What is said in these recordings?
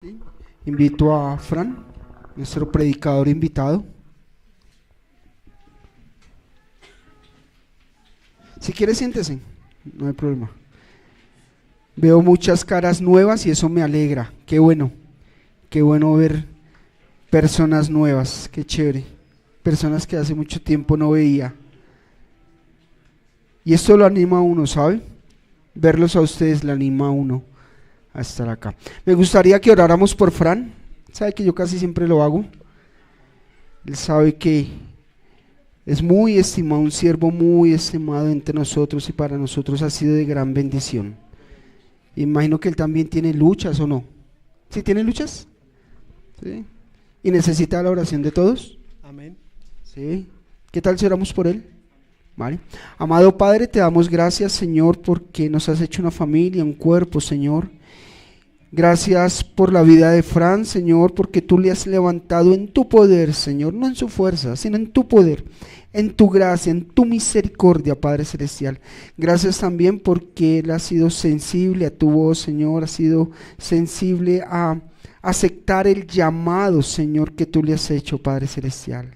Sí. Invito a Fran, nuestro predicador invitado. Si quiere, siéntese, no hay problema. Veo muchas caras nuevas y eso me alegra. Qué bueno ver personas nuevas, qué chévere. Personas que hace mucho tiempo no veía. Y esto lo anima a uno, ¿sabe? Verlos a ustedes le anima a uno a estar acá. Me gustaría que oráramos por Fran. Sabe que yo casi siempre lo hago. Él sabe que es muy estimado, un siervo muy estimado entre nosotros y para nosotros ha sido de gran bendición. Imagino que él también tiene luchas, ¿o no? ¿Sí tiene luchas? ¿Sí? ¿Y necesita la oración de todos? Amén. ¿Sí? ¿Qué tal si oramos por él? ¿Vale? Amado Padre, te damos gracias, Señor, porque nos has hecho una familia, un cuerpo, Señor. Gracias por la vida de Fran, Señor, porque tú le has levantado en tu poder, Señor, no en su fuerza, sino en tu poder, en tu gracia, en tu misericordia, Padre Celestial. Gracias también porque él ha sido sensible a tu voz, Señor, ha sido sensible a aceptar el llamado, Señor, que tú le has hecho, Padre Celestial.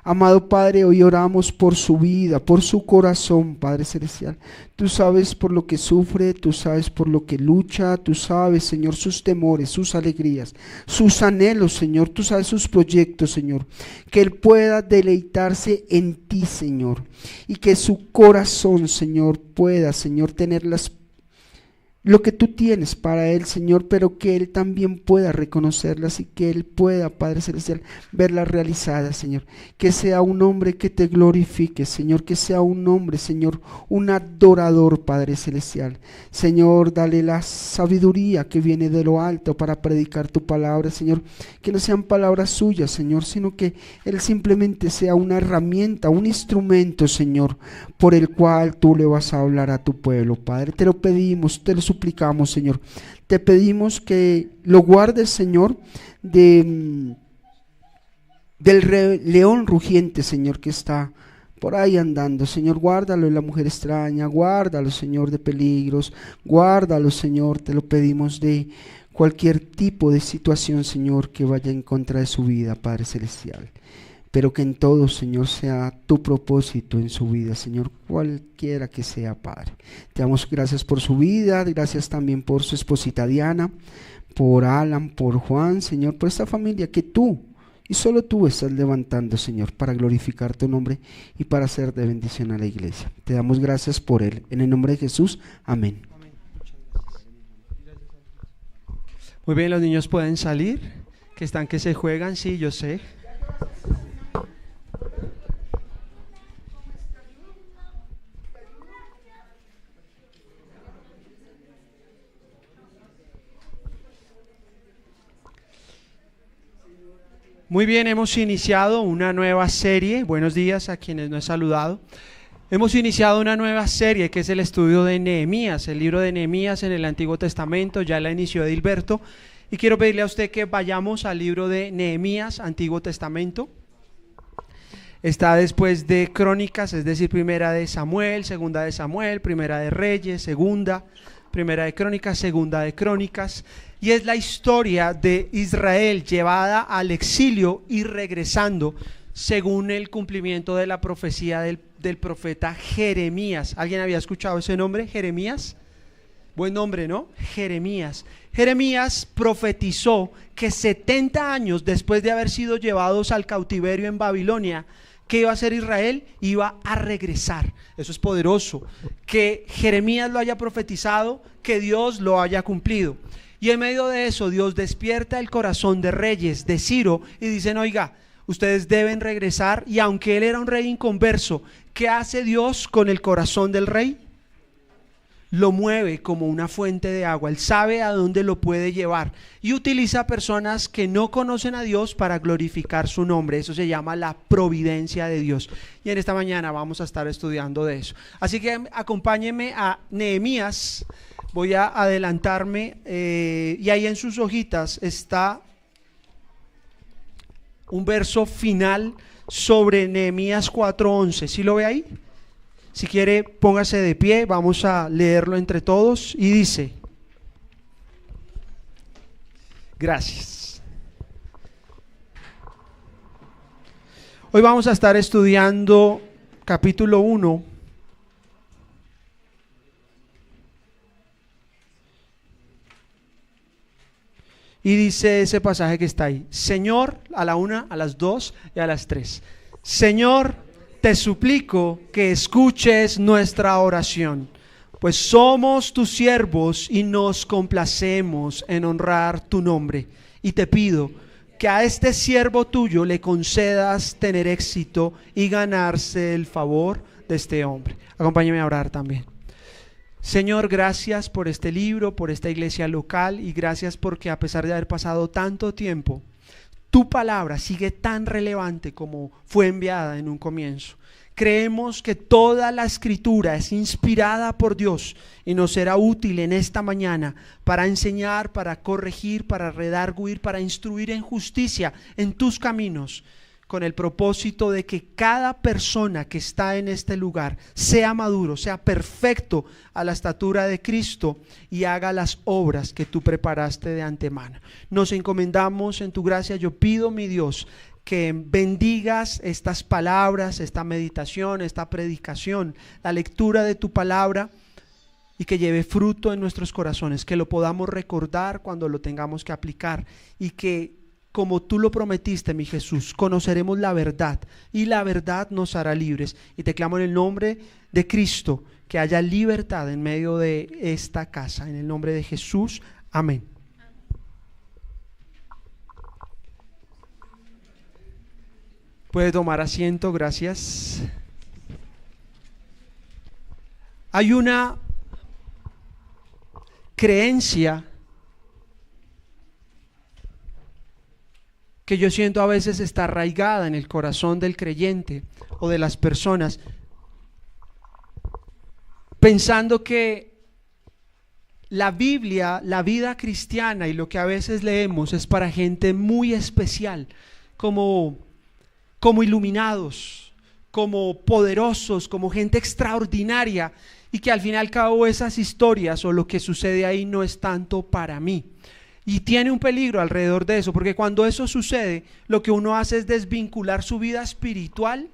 Amado Padre, hoy oramos por su vida, por su corazón, Padre Celestial. Tú sabes por lo que sufre, tú sabes por lo que lucha, tú sabes, Señor, sus temores, sus alegrías, sus anhelos, Señor. Tú sabes sus proyectos, Señor. Que él pueda deleitarse en ti, Señor. Y que su corazón, Señor, pueda, Señor, tener lo que tú tienes para él, Señor, pero que él también pueda reconocerlas y que él pueda, Padre Celestial, verlas realizadas, Señor. Que sea un hombre que te glorifique, Señor, que sea un hombre, Señor, un adorador, Padre Celestial. Señor, dale la sabiduría que viene de lo alto para predicar tu palabra, Señor. Que no sean palabras suyas, Señor, sino que él simplemente sea una herramienta, un instrumento, Señor, por el cual tú le vas a hablar a tu pueblo, Padre. Te lo pedimos, te lo suplicamos, Señor. Te pedimos que lo guardes, Señor, del león rugiente, Señor, que está por ahí andando. Señor, guárdalo de la mujer extraña, guárdalo, Señor, de peligros, guárdalo, Señor, te lo pedimos de cualquier tipo de situación, Señor, que vaya en contra de su vida, Padre Celestial. Pero que en todo, Señor, sea tu propósito en su vida, Señor, cualquiera que sea, Padre. Te damos gracias por su vida, gracias también por su esposita Diana, por Alan, por Juan, Señor, por esta familia que tú y solo tú estás levantando, Señor, para glorificar tu nombre y para hacer de bendición a la iglesia. Te damos gracias por él. En el nombre de Jesús, amén. Muy bien, los niños pueden salir, que están que se juegan, sí, yo sé. Muy bien, hemos iniciado una nueva serie. Buenos días a quienes no he saludado. Hemos iniciado una nueva serie que es el estudio de Nehemías, el libro de Nehemías en el Antiguo Testamento. Ya la inició Edilberto y quiero pedirle a usted que vayamos al libro de Nehemías, Antiguo Testamento. Está después de Crónicas, es decir, primera de Samuel, segunda de Samuel, primera de Reyes, segunda, primera de Crónicas, segunda de Crónicas. Y es la historia de Israel llevada al exilio y regresando según el cumplimiento de la profecía del profeta Jeremías. ¿Alguien había escuchado ese nombre? ¿Jeremías? Buen nombre, ¿no? Jeremías. Jeremías profetizó que 70 años después de haber sido llevados al cautiverio en Babilonia, ¿qué iba a hacer Israel? Iba a regresar. Eso es poderoso. Que Jeremías lo haya profetizado, que Dios lo haya cumplido. Y en medio de eso Dios despierta el corazón de reyes, de Ciro, y dicen, oiga, ustedes deben regresar. Y aunque él era un rey inconverso, ¿qué hace Dios con el corazón del rey? Lo mueve como una fuente de agua. Él sabe a dónde lo puede llevar y utiliza personas que no conocen a Dios para glorificar su nombre. Eso se llama la providencia de Dios. Y en esta mañana vamos a estar estudiando de eso. Así que acompáñenme a Nehemías. Voy a adelantarme y ahí en sus hojitas está un verso final sobre Nehemías 4:11. ¿Sí lo ve ahí? Si quiere, póngase de pie, vamos a leerlo entre todos y dice: Gracias. Hoy vamos a estar estudiando capítulo 1. Y dice ese pasaje que está ahí: Señor, a la 1, a las 2 y a las 3. Señor, te suplico que escuches nuestra oración, pues somos tus siervos y nos complacemos en honrar tu nombre. Y te pido que a este siervo tuyo le concedas tener éxito y ganarse el favor de este hombre. Acompáñame a orar también. Señor, gracias por este libro, por esta iglesia local, y gracias porque a pesar de haber pasado tanto tiempo, tu palabra sigue tan relevante como fue enviada en un comienzo. Creemos que toda la escritura es inspirada por Dios y nos será útil en esta mañana para enseñar, para corregir, para redarguir, para instruir en justicia en tus caminos, con el propósito de que cada persona que está en este lugar sea maduro, sea perfecto a la estatura de Cristo y haga las obras que tú preparaste de antemano. Nos encomendamos en tu gracia. Yo pido, mi Dios, que bendigas estas palabras, esta meditación, esta predicación, la lectura de tu palabra, y que lleve fruto en nuestros corazones, que lo podamos recordar cuando lo tengamos que aplicar, y que, como tú lo prometiste, mi Jesús, conoceremos la verdad y la verdad nos hará libres. Y te clamo en el nombre de Cristo que haya libertad en medio de esta casa, en el nombre de Jesús, amén. Puede tomar asiento, gracias. Hay una creencia que yo siento a veces está arraigada en el corazón del creyente o de las personas, pensando que la Biblia, la vida cristiana y lo que a veces leemos es para gente muy especial, como iluminados, como poderosos, como gente extraordinaria, y que al fin y al cabo esas historias o lo que sucede ahí no es tanto para mí. Y tiene un peligro alrededor de eso, porque cuando eso sucede, lo que uno hace es desvincular su vida espiritual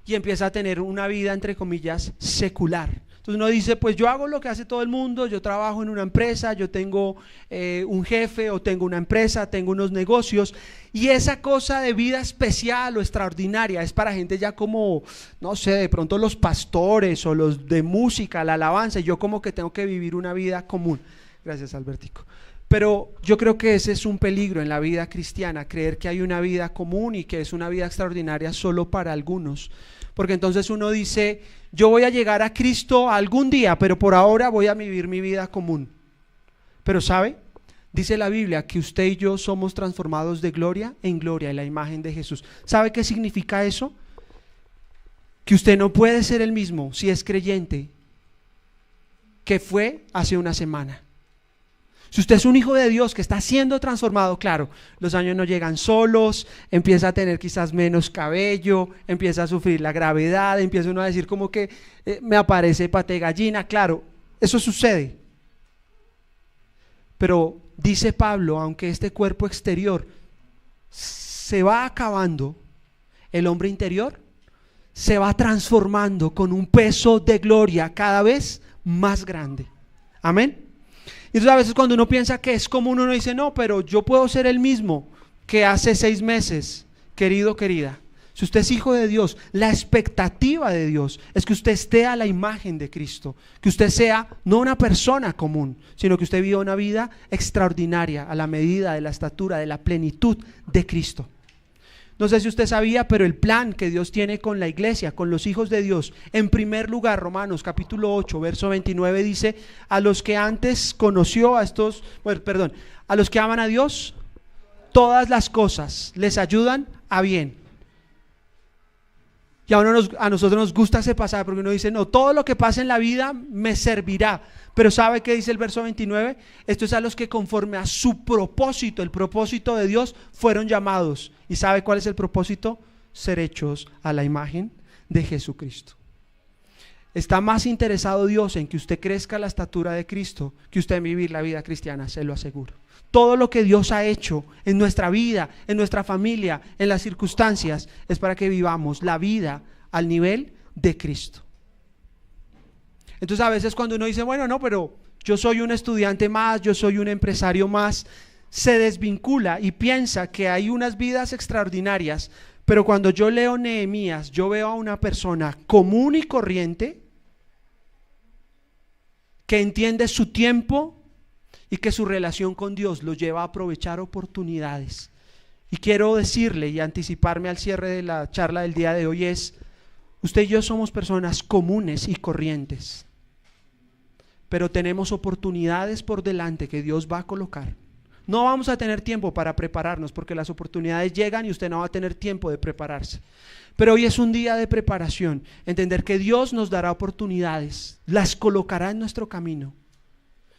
y empieza a tener una vida, entre comillas, secular. Entonces uno dice, pues yo hago lo que hace todo el mundo, yo trabajo en una empresa, yo tengo un jefe o tengo una empresa, tengo unos negocios, y esa cosa de vida especial o extraordinaria es para gente ya como, no sé, de pronto los pastores o los de música, la alabanza, y yo como que tengo que vivir una vida común. Gracias, Albertico. Pero yo creo que ese es un peligro en la vida cristiana, creer que hay una vida común y que es una vida extraordinaria solo para algunos, porque entonces uno dice, yo voy a llegar a Cristo algún día, pero por ahora voy a vivir mi vida común. Pero ¿sabe? Dice la Biblia que usted y yo somos transformados de gloria en gloria en la imagen de Jesús. ¿Sabe qué significa eso? Que usted no puede ser el mismo si es creyente que fue hace una semana. Si usted es un hijo de Dios que está siendo transformado, claro, los años no llegan solos, empieza a tener quizás menos cabello, empieza a sufrir la gravedad, empieza uno a decir como que me aparece pate gallina, claro, eso sucede. Pero dice Pablo, aunque este cuerpo exterior se va acabando, el hombre interior se va transformando con un peso de gloria cada vez más grande. Amén. Y entonces a veces cuando uno piensa que es común, uno dice, no, pero yo puedo ser el mismo que hace 6 meses, querido, querida. Si usted es hijo de Dios, la expectativa de Dios es que usted esté a la imagen de Cristo, que usted sea no una persona común, sino que usted viva una vida extraordinaria a la medida de la estatura, de la plenitud de Cristo. No sé si usted sabía, pero el plan que Dios tiene con la iglesia, con los hijos de Dios, en primer lugar, Romanos capítulo 8, verso 29 dice, a los que antes conoció a los que aman a Dios, todas las cosas les ayudan a bien. Y a nosotros nos gusta ese pasaje porque uno dice, no, todo lo que pasa en la vida me servirá. Pero ¿sabe qué dice el verso 29? Esto es a los que conforme a su propósito, el propósito de Dios, fueron llamados. ¿Y sabe cuál es el propósito? Ser hechos a la imagen de Jesucristo. Está más interesado Dios en que usted crezca a la estatura de Cristo que usted en vivir la vida cristiana, se lo aseguro. Todo lo que Dios ha hecho en nuestra vida, en nuestra familia, en las circunstancias, es para que vivamos la vida al nivel de Cristo. Entonces a veces cuando uno dice, bueno, no, pero yo soy un estudiante más, yo soy un empresario más, se desvincula y piensa que hay unas vidas extraordinarias, pero cuando yo leo Nehemías, yo veo a una persona común y corriente que entiende su tiempo y que su relación con Dios lo lleva a aprovechar oportunidades. Y quiero decirle y anticiparme al cierre de la charla del día de hoy es, usted y yo somos personas comunes y corrientes, pero tenemos oportunidades por delante que Dios va a colocar. No vamos a tener tiempo para prepararnos porque las oportunidades llegan y usted no va a tener tiempo de prepararse. Pero hoy es un día de preparación, entender que Dios nos dará oportunidades, las colocará en nuestro camino.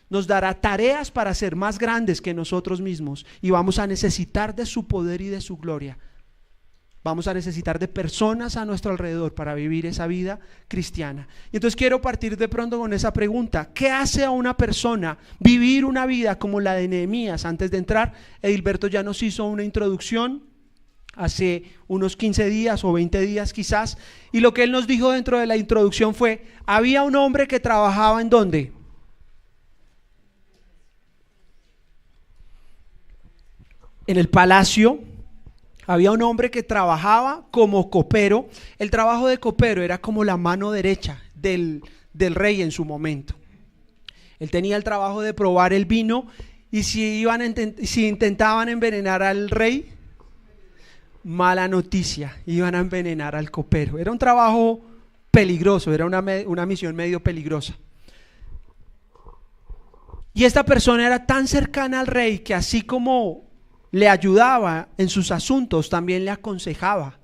Nos dará tareas para ser más grandes que nosotros mismos y vamos a necesitar de su poder y de su gloria. Vamos a necesitar de personas a nuestro alrededor para vivir esa vida cristiana. Y entonces quiero partir de pronto con esa pregunta: ¿qué hace a una persona vivir una vida como la de Nehemías? Antes de entrar, Edilberto ya nos hizo una introducción hace unos 15 días o 20 días quizás, y lo que él nos dijo dentro de la introducción fue: había un hombre que trabajaba ¿en dónde? En el palacio. Había un hombre que trabajaba como copero. El trabajo de copero era como la mano derecha del rey en su momento. Él tenía el trabajo de probar el vino y si intentaban envenenar al rey, mala noticia, iban a envenenar al copero. Era un trabajo peligroso, era una misión medio peligrosa. Y esta persona era tan cercana al rey que así como le ayudaba en sus asuntos, también le aconsejaba.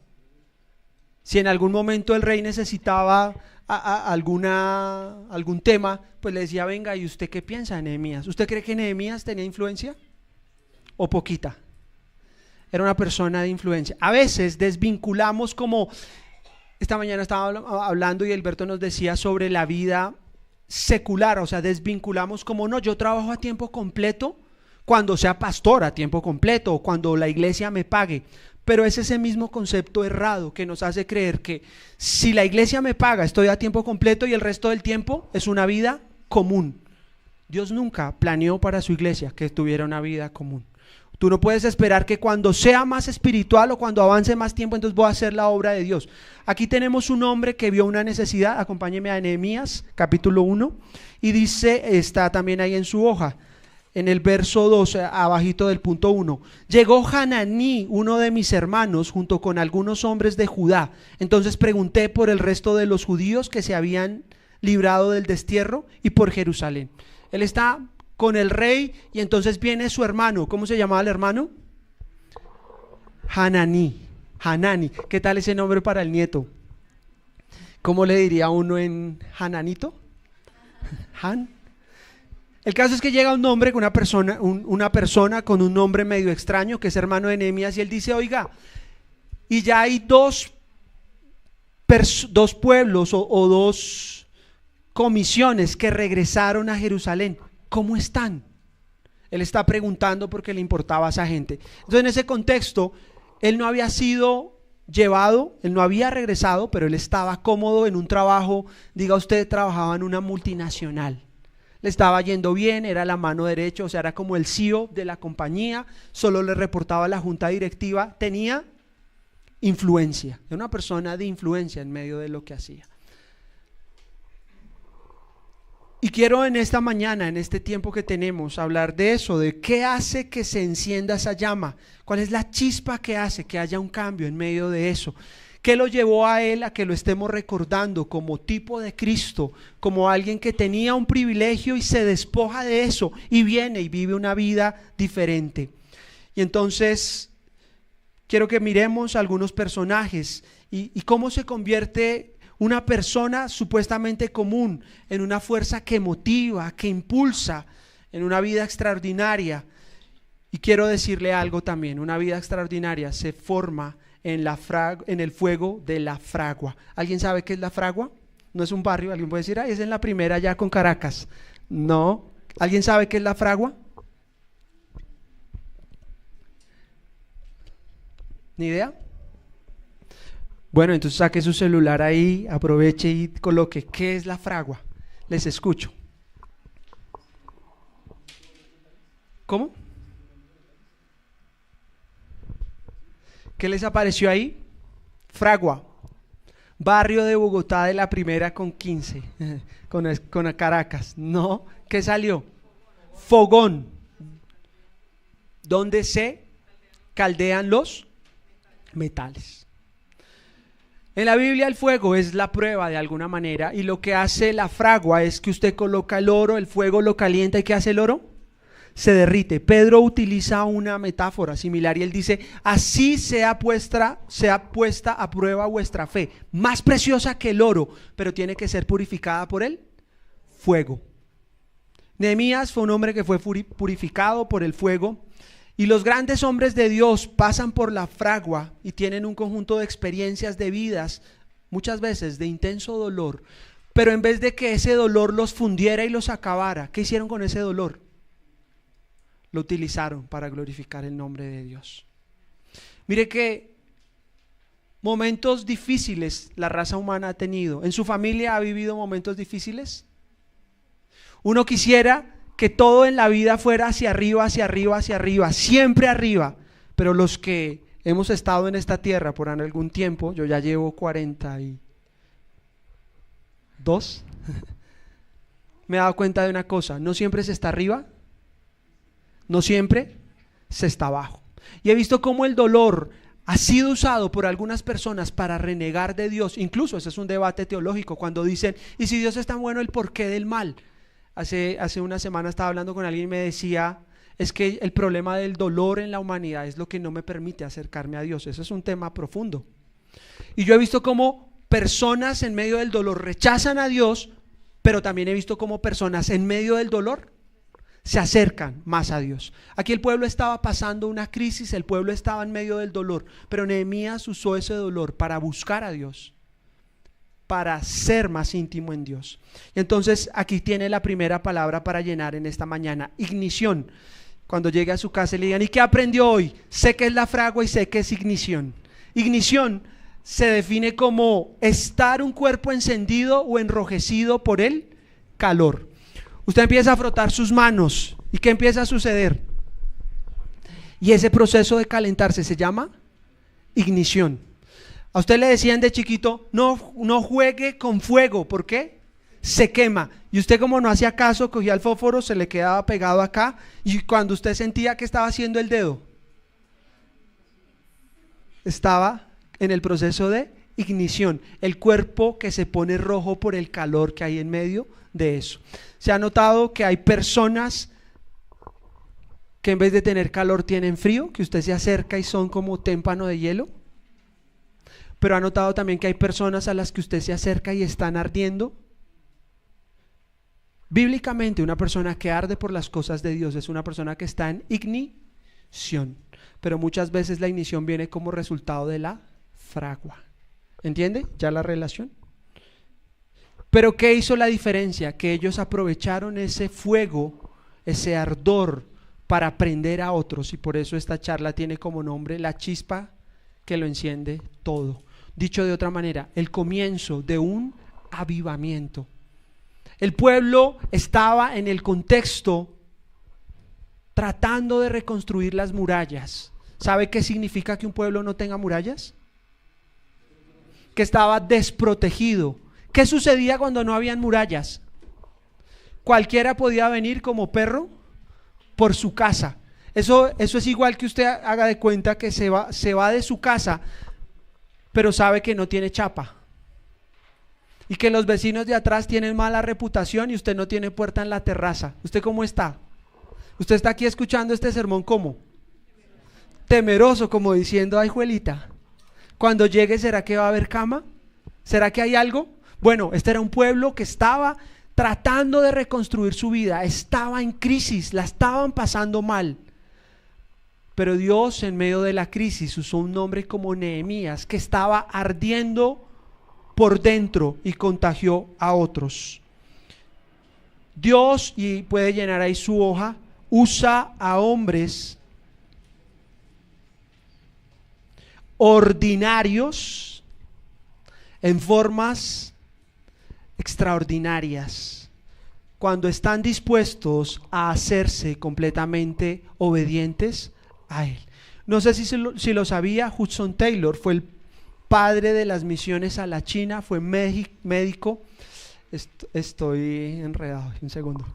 Si en algún momento el rey necesitaba algún tema, pues le decía: venga, ¿y usted qué piensa de Nehemías? ¿Usted cree que Nehemías tenía influencia? ¿O poquita? Era una persona de influencia. A veces desvinculamos, como esta mañana estaba hablando y Alberto nos decía sobre la vida secular, o sea, desvinculamos como no, yo trabajo a tiempo completo cuando sea pastor a tiempo completo o cuando la iglesia me pague. Pero es ese mismo concepto errado que nos hace creer que si la iglesia me paga estoy a tiempo completo y el resto del tiempo es una vida común. Dios nunca planeó para su iglesia que tuviera una vida común. Tú no puedes esperar que cuando sea más espiritual o cuando avance más tiempo entonces voy a hacer la obra de Dios. Aquí tenemos un hombre que vio una necesidad. Acompáñeme a Nehemías capítulo 1 y dice, está también ahí en su hoja, en el verso 2, abajito del punto 1. Llegó Hananí, uno de mis hermanos, junto con algunos hombres de Judá. Entonces pregunté por el resto de los judíos que se habían librado del destierro y por Jerusalén. Él está con el rey y entonces viene su hermano. ¿Cómo se llamaba el hermano? Hananí. Hanani. ¿Qué tal ese nombre para el nieto? ¿Cómo le diría uno en Hananito? Han. El caso es que llega un hombre, una persona con un nombre medio extraño, que es hermano de Nehemías, y él dice: oiga, y ya hay dos pueblos o dos comisiones que regresaron a Jerusalén. ¿Cómo están? Él está preguntando porque le importaba a esa gente. Entonces, en ese contexto, él no había sido llevado, él no había regresado, pero él estaba cómodo en un trabajo. Diga usted, trabajaba en una multinacional. Le estaba yendo bien, era la mano derecha, o sea, era como el CEO de la compañía, solo le reportaba a la junta directiva, tenía influencia, era una persona de influencia en medio de lo que hacía. Y quiero en esta mañana, en este tiempo que tenemos, hablar de eso, de qué hace que se encienda esa llama, cuál es la chispa que hace que haya un cambio en medio de eso. ¿Qué lo llevó a él a que lo estemos recordando como tipo de Cristo, como alguien que tenía un privilegio y se despoja de eso y viene y vive una vida diferente? Y entonces quiero que miremos algunos personajes y cómo se convierte una persona supuestamente común en una fuerza que motiva, que impulsa en una vida extraordinaria. Y quiero decirle algo también: una vida extraordinaria se forma en el fuego de la fragua. ¿Alguien sabe qué es la fragua? No es un barrio. Alguien puede decir, es en la primera ya con Caracas. No. ¿Alguien sabe qué es la fragua? ¿Ni idea? Bueno, entonces saque su celular ahí, aproveche y coloque, ¿qué es la fragua? Les escucho. ¿Cómo? ¿Qué les apareció ahí? Fragua, barrio de Bogotá de la primera con 15, con Caracas. No, ¿qué salió? Fogón, donde se caldean los metales. En la Biblia el fuego es la prueba de alguna manera, y lo que hace la fragua es que usted coloca el oro, el fuego lo calienta, ¿y qué hace el oro? Se derrite. Pedro utiliza una metáfora similar y él dice, así sea puesta a prueba vuestra fe, más preciosa que el oro, pero tiene que ser purificada por el fuego. Nehemías fue un hombre que fue purificado por el fuego, y los grandes hombres de Dios pasan por la fragua y tienen un conjunto de experiencias de vidas, muchas veces de intenso dolor, pero en vez de que ese dolor los fundiera y los acabara, ¿qué hicieron con ese dolor? Lo utilizaron para glorificar el nombre de Dios. Mire que momentos difíciles la raza humana ha tenido. ¿En su familia ha vivido momentos difíciles? Uno quisiera que todo en la vida fuera hacia arriba, hacia arriba, hacia arriba, siempre arriba. Pero los que hemos estado en esta tierra por algún tiempo, yo ya llevo 42, me he dado cuenta de una cosa, no siempre se está arriba, no siempre se está abajo. Y he visto cómo el dolor ha sido usado por algunas personas para renegar de Dios. Incluso ese es un debate teológico cuando dicen, ¿y si Dios es tan bueno, el porqué del mal? Hace una semana estaba hablando con alguien y me decía, es que el problema del dolor en la humanidad es lo que no me permite acercarme a Dios. Eso es un tema profundo. Y yo he visto cómo personas en medio del dolor rechazan a Dios, pero también he visto cómo personas en medio del dolor se acercan más a Dios. Aquí el pueblo estaba pasando una crisis, el pueblo estaba en medio del dolor, pero Nehemías usó ese dolor para buscar a Dios, para ser más íntimo en Dios. Y entonces aquí tiene la primera palabra para llenar en esta mañana, ignición. Cuando llegue a su casa y le digan, ¿y qué aprendió hoy? Sé que es la fragua y sé que es ignición. Ignición se define como estar un cuerpo encendido o enrojecido por el calor. Usted empieza a frotar sus manos, ¿y qué empieza a suceder? Y ese proceso de calentarse se llama ignición. A usted le decían de chiquito, no juegue con fuego, ¿por qué? Se quema. Y usted, como no hacía caso, cogía el fósforo, se le quedaba pegado acá, y cuando usted sentía que estaba haciendo el dedo, estaba en el proceso de ignición, el cuerpo que se pone rojo por el calor que hay en medio de eso. ¿Se ha notado que hay personas que en vez de tener calor tienen frío? Que usted se acerca y son como témpano de hielo. Pero ha notado también que hay personas a las que usted se acerca y están ardiendo. Bíblicamente, una persona que arde por las cosas de Dios es una persona que está en ignición, pero muchas veces la ignición viene como resultado de la fragua. ¿Entiende ya la relación? Pero ¿qué hizo la diferencia? Que ellos aprovecharon ese fuego, ese ardor, para prender a otros, y por eso esta charla tiene como nombre la chispa que lo enciende todo. Dicho de otra manera, el comienzo de un avivamiento. El pueblo estaba en el contexto tratando de reconstruir las murallas. ¿Sabe qué significa que un pueblo no tenga murallas? Que estaba desprotegido. ¿Qué sucedía cuando no habían murallas? Cualquiera podía venir como perro por su casa. Eso es igual que usted haga de cuenta que se va de su casa, pero sabe que no tiene chapa, y que los vecinos de atrás tienen mala reputación y usted no tiene puerta en la terraza. ¿Usted cómo está? Usted está aquí escuchando este sermón ¿cómo? Temeroso, como diciendo, ay juelita, cuando llegue ¿será que va a haber cama? ¿Será que hay algo? Bueno, este era un pueblo que estaba tratando de reconstruir su vida, estaba en crisis, la estaban pasando mal. Pero Dios en medio de la crisis usó un hombre como Nehemías, que estaba ardiendo por dentro y contagió a otros. Dios, y puede llenar ahí su hoja, usa a hombres ordinarios en formas extraordinarias, cuando están dispuestos a hacerse completamente obedientes a Él. No sé si lo sabía, Hudson Taylor fue el padre de las misiones a la China, fue médico. Estoy enredado, un segundo.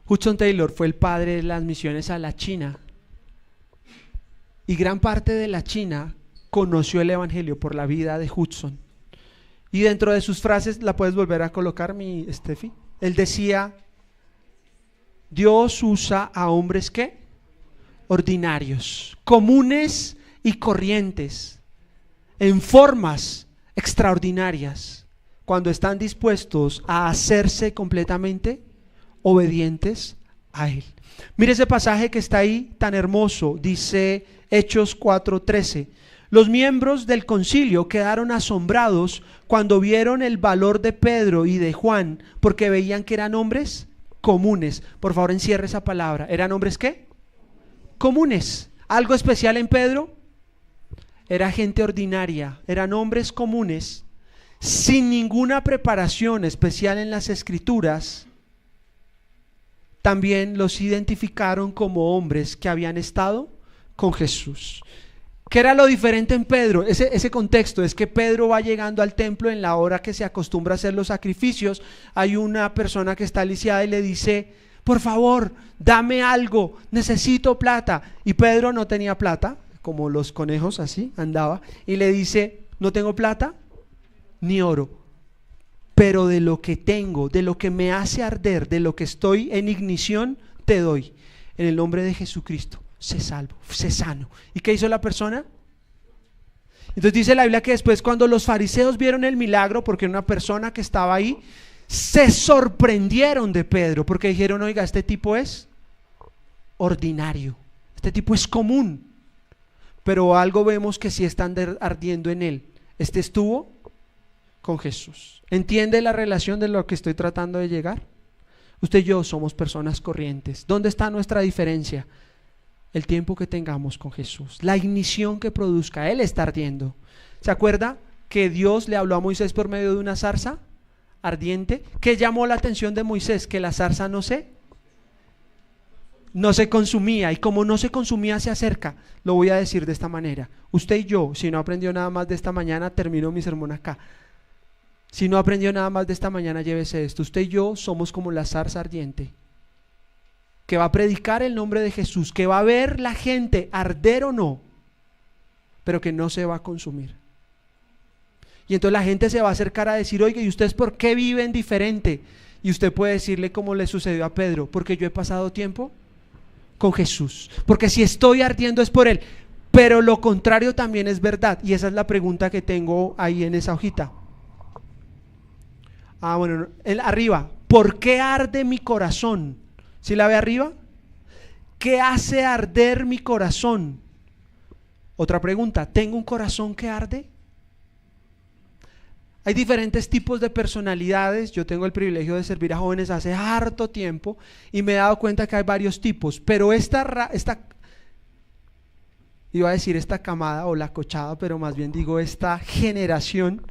Hudson Taylor fue el padre de las misiones a la China, y gran parte de la China conoció el evangelio por la vida de Hudson. Y dentro de sus frases, ¿la puedes volver a colocar, mi Steffi? Él decía: Dios usa a hombres ¿qué? Ordinarios, comunes y corrientes, en formas extraordinarias, cuando están dispuestos a hacerse completamente obedientes a Él. Mire ese pasaje que está ahí tan hermoso, dice Hechos 4:13. Los miembros del concilio quedaron asombrados cuando vieron el valor de Pedro y de Juan, porque veían que eran hombres comunes. Por favor, encierre esa palabra. ¿Eran hombres qué? Comunes. ¿Algo especial en Pedro? Era gente ordinaria, eran hombres comunes, sin ninguna preparación especial en las Escrituras. También los identificaron como hombres que habían estado con Jesús. ¿Qué era lo diferente en Pedro? Ese contexto es que Pedro va llegando al templo en la hora que se acostumbra a hacer los sacrificios. Hay una persona que está lisiada y le dice: por favor, dame algo, necesito plata. Y Pedro no tenía plata, como los conejos así andaba, y le dice: no tengo plata ni oro, pero de lo que tengo, de lo que me hace arder, de lo que estoy en ignición, te doy. En el nombre de Jesucristo, sé salvo, sé sano. ¿Y qué hizo la persona? Entonces dice la Biblia que después, cuando los fariseos vieron el milagro, porque era una persona que estaba ahí, se sorprendieron de Pedro, porque dijeron: oiga, este tipo es ordinario, este tipo es común, pero algo vemos que sí está ardiendo en él. Este estuvo con Jesús. ¿Entiende la relación de lo que estoy tratando de llegar? Usted y yo somos personas corrientes. ¿Dónde está nuestra diferencia? El tiempo que tengamos con Jesús, la ignición que produzca. Él está ardiendo. ¿Se acuerda que Dios le habló a Moisés por medio de una zarza ardiente? ¿Qué llamó la atención de Moisés? Que la zarza no se consumía, y como no se consumía, se acerca. Lo voy a decir de esta manera: usted y yo, si no aprendió nada más de esta mañana, termino mi sermón acá. Si no aprendió nada más de esta mañana, llévese esto: usted y yo somos como la zarza ardiente, que va a predicar el nombre de Jesús, que va a ver la gente arder o no, pero que no se va a consumir. Y entonces la gente se va a acercar a decir: oiga, ¿y ustedes por qué viven diferente? Y usted puede decirle, como le sucedió a Pedro: porque yo he pasado tiempo con Jesús, porque si estoy ardiendo es por Él. Pero lo contrario también es verdad, y esa es la pregunta que tengo ahí en esa hojita. Bueno, arriba: ¿por qué arde mi corazón? ¿Sí la ve arriba? ¿Qué hace arder mi corazón? Otra pregunta: ¿tengo un corazón que arde? Hay diferentes tipos de personalidades. Yo tengo el privilegio de servir a jóvenes hace harto tiempo y me he dado cuenta que hay varios tipos, pero iba a decir esta camada o la cochada, pero más bien digo esta generación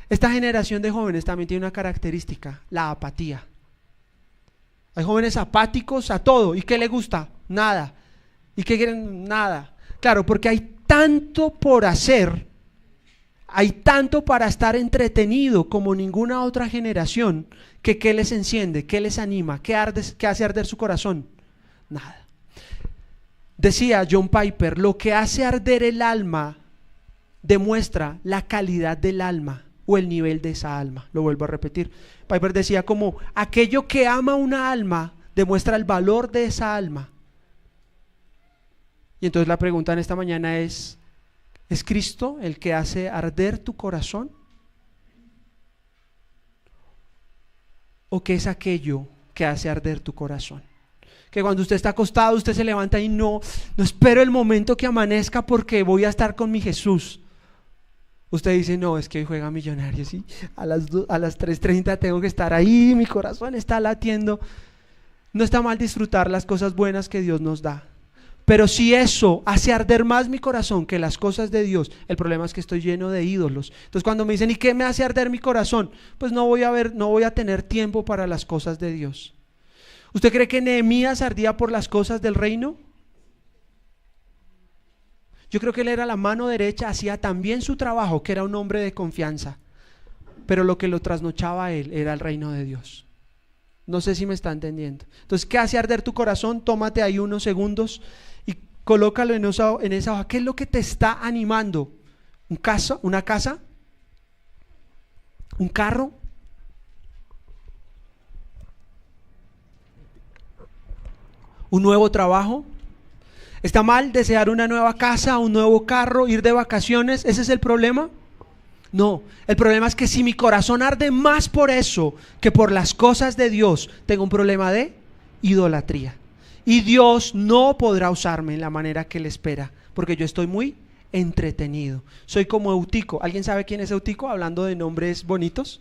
de jóvenes también tiene una característica: la apatía. Hay jóvenes apáticos a todo. ¿Y qué le gusta? Nada. ¿Y qué quieren? Nada. Claro, porque hay tanto por hacer, hay tanto para estar entretenido como ninguna otra generación, que ¿qué les enciende? ¿Qué les anima? ¿Qué hace arder su corazón? Nada. Decía John Piper: lo que hace arder el alma demuestra la calidad del alma o el nivel de esa alma. Lo vuelvo a repetir. Piper decía como aquello que ama una alma demuestra el valor de esa alma. Y entonces la pregunta en esta mañana ¿es Cristo el que hace arder tu corazón? ¿O qué es aquello que hace arder tu corazón? Que cuando usted está acostado, usted se levanta y no espero el momento que amanezca porque voy a estar con mi Jesús. Usted dice, no, es que hoy juega Millonarios, ¿sí? A las 3:30 tengo que estar ahí, mi corazón está latiendo. No está mal disfrutar las cosas buenas que Dios nos da. Pero si eso hace arder más mi corazón que las cosas de Dios, el problema es que estoy lleno de ídolos. Entonces cuando me dicen, ¿y qué me hace arder mi corazón? Pues no voy a tener tiempo para las cosas de Dios. ¿Usted cree que Nehemías ardía por las cosas del reino? Yo creo que él era la mano derecha, hacía también su trabajo, que era un hombre de confianza. Pero lo que lo trasnochaba a él era el reino de Dios. No sé si me está entendiendo. Entonces, ¿qué hace arder tu corazón? Tómate ahí unos segundos y colócalo en esa hoja. ¿Qué es lo que te está animando? ¿Una casa? ¿Un carro? ¿Un nuevo trabajo? ¿Está mal desear una nueva casa, un nuevo carro, ir de vacaciones? ¿Ese es el problema? No, el problema es que si mi corazón arde más por eso que por las cosas de Dios, tengo un problema de idolatría. Y Dios no podrá usarme en la manera que Él espera, porque yo estoy muy entretenido. Soy como Eutico. ¿Alguien sabe quién es Eutico? Hablando de nombres bonitos.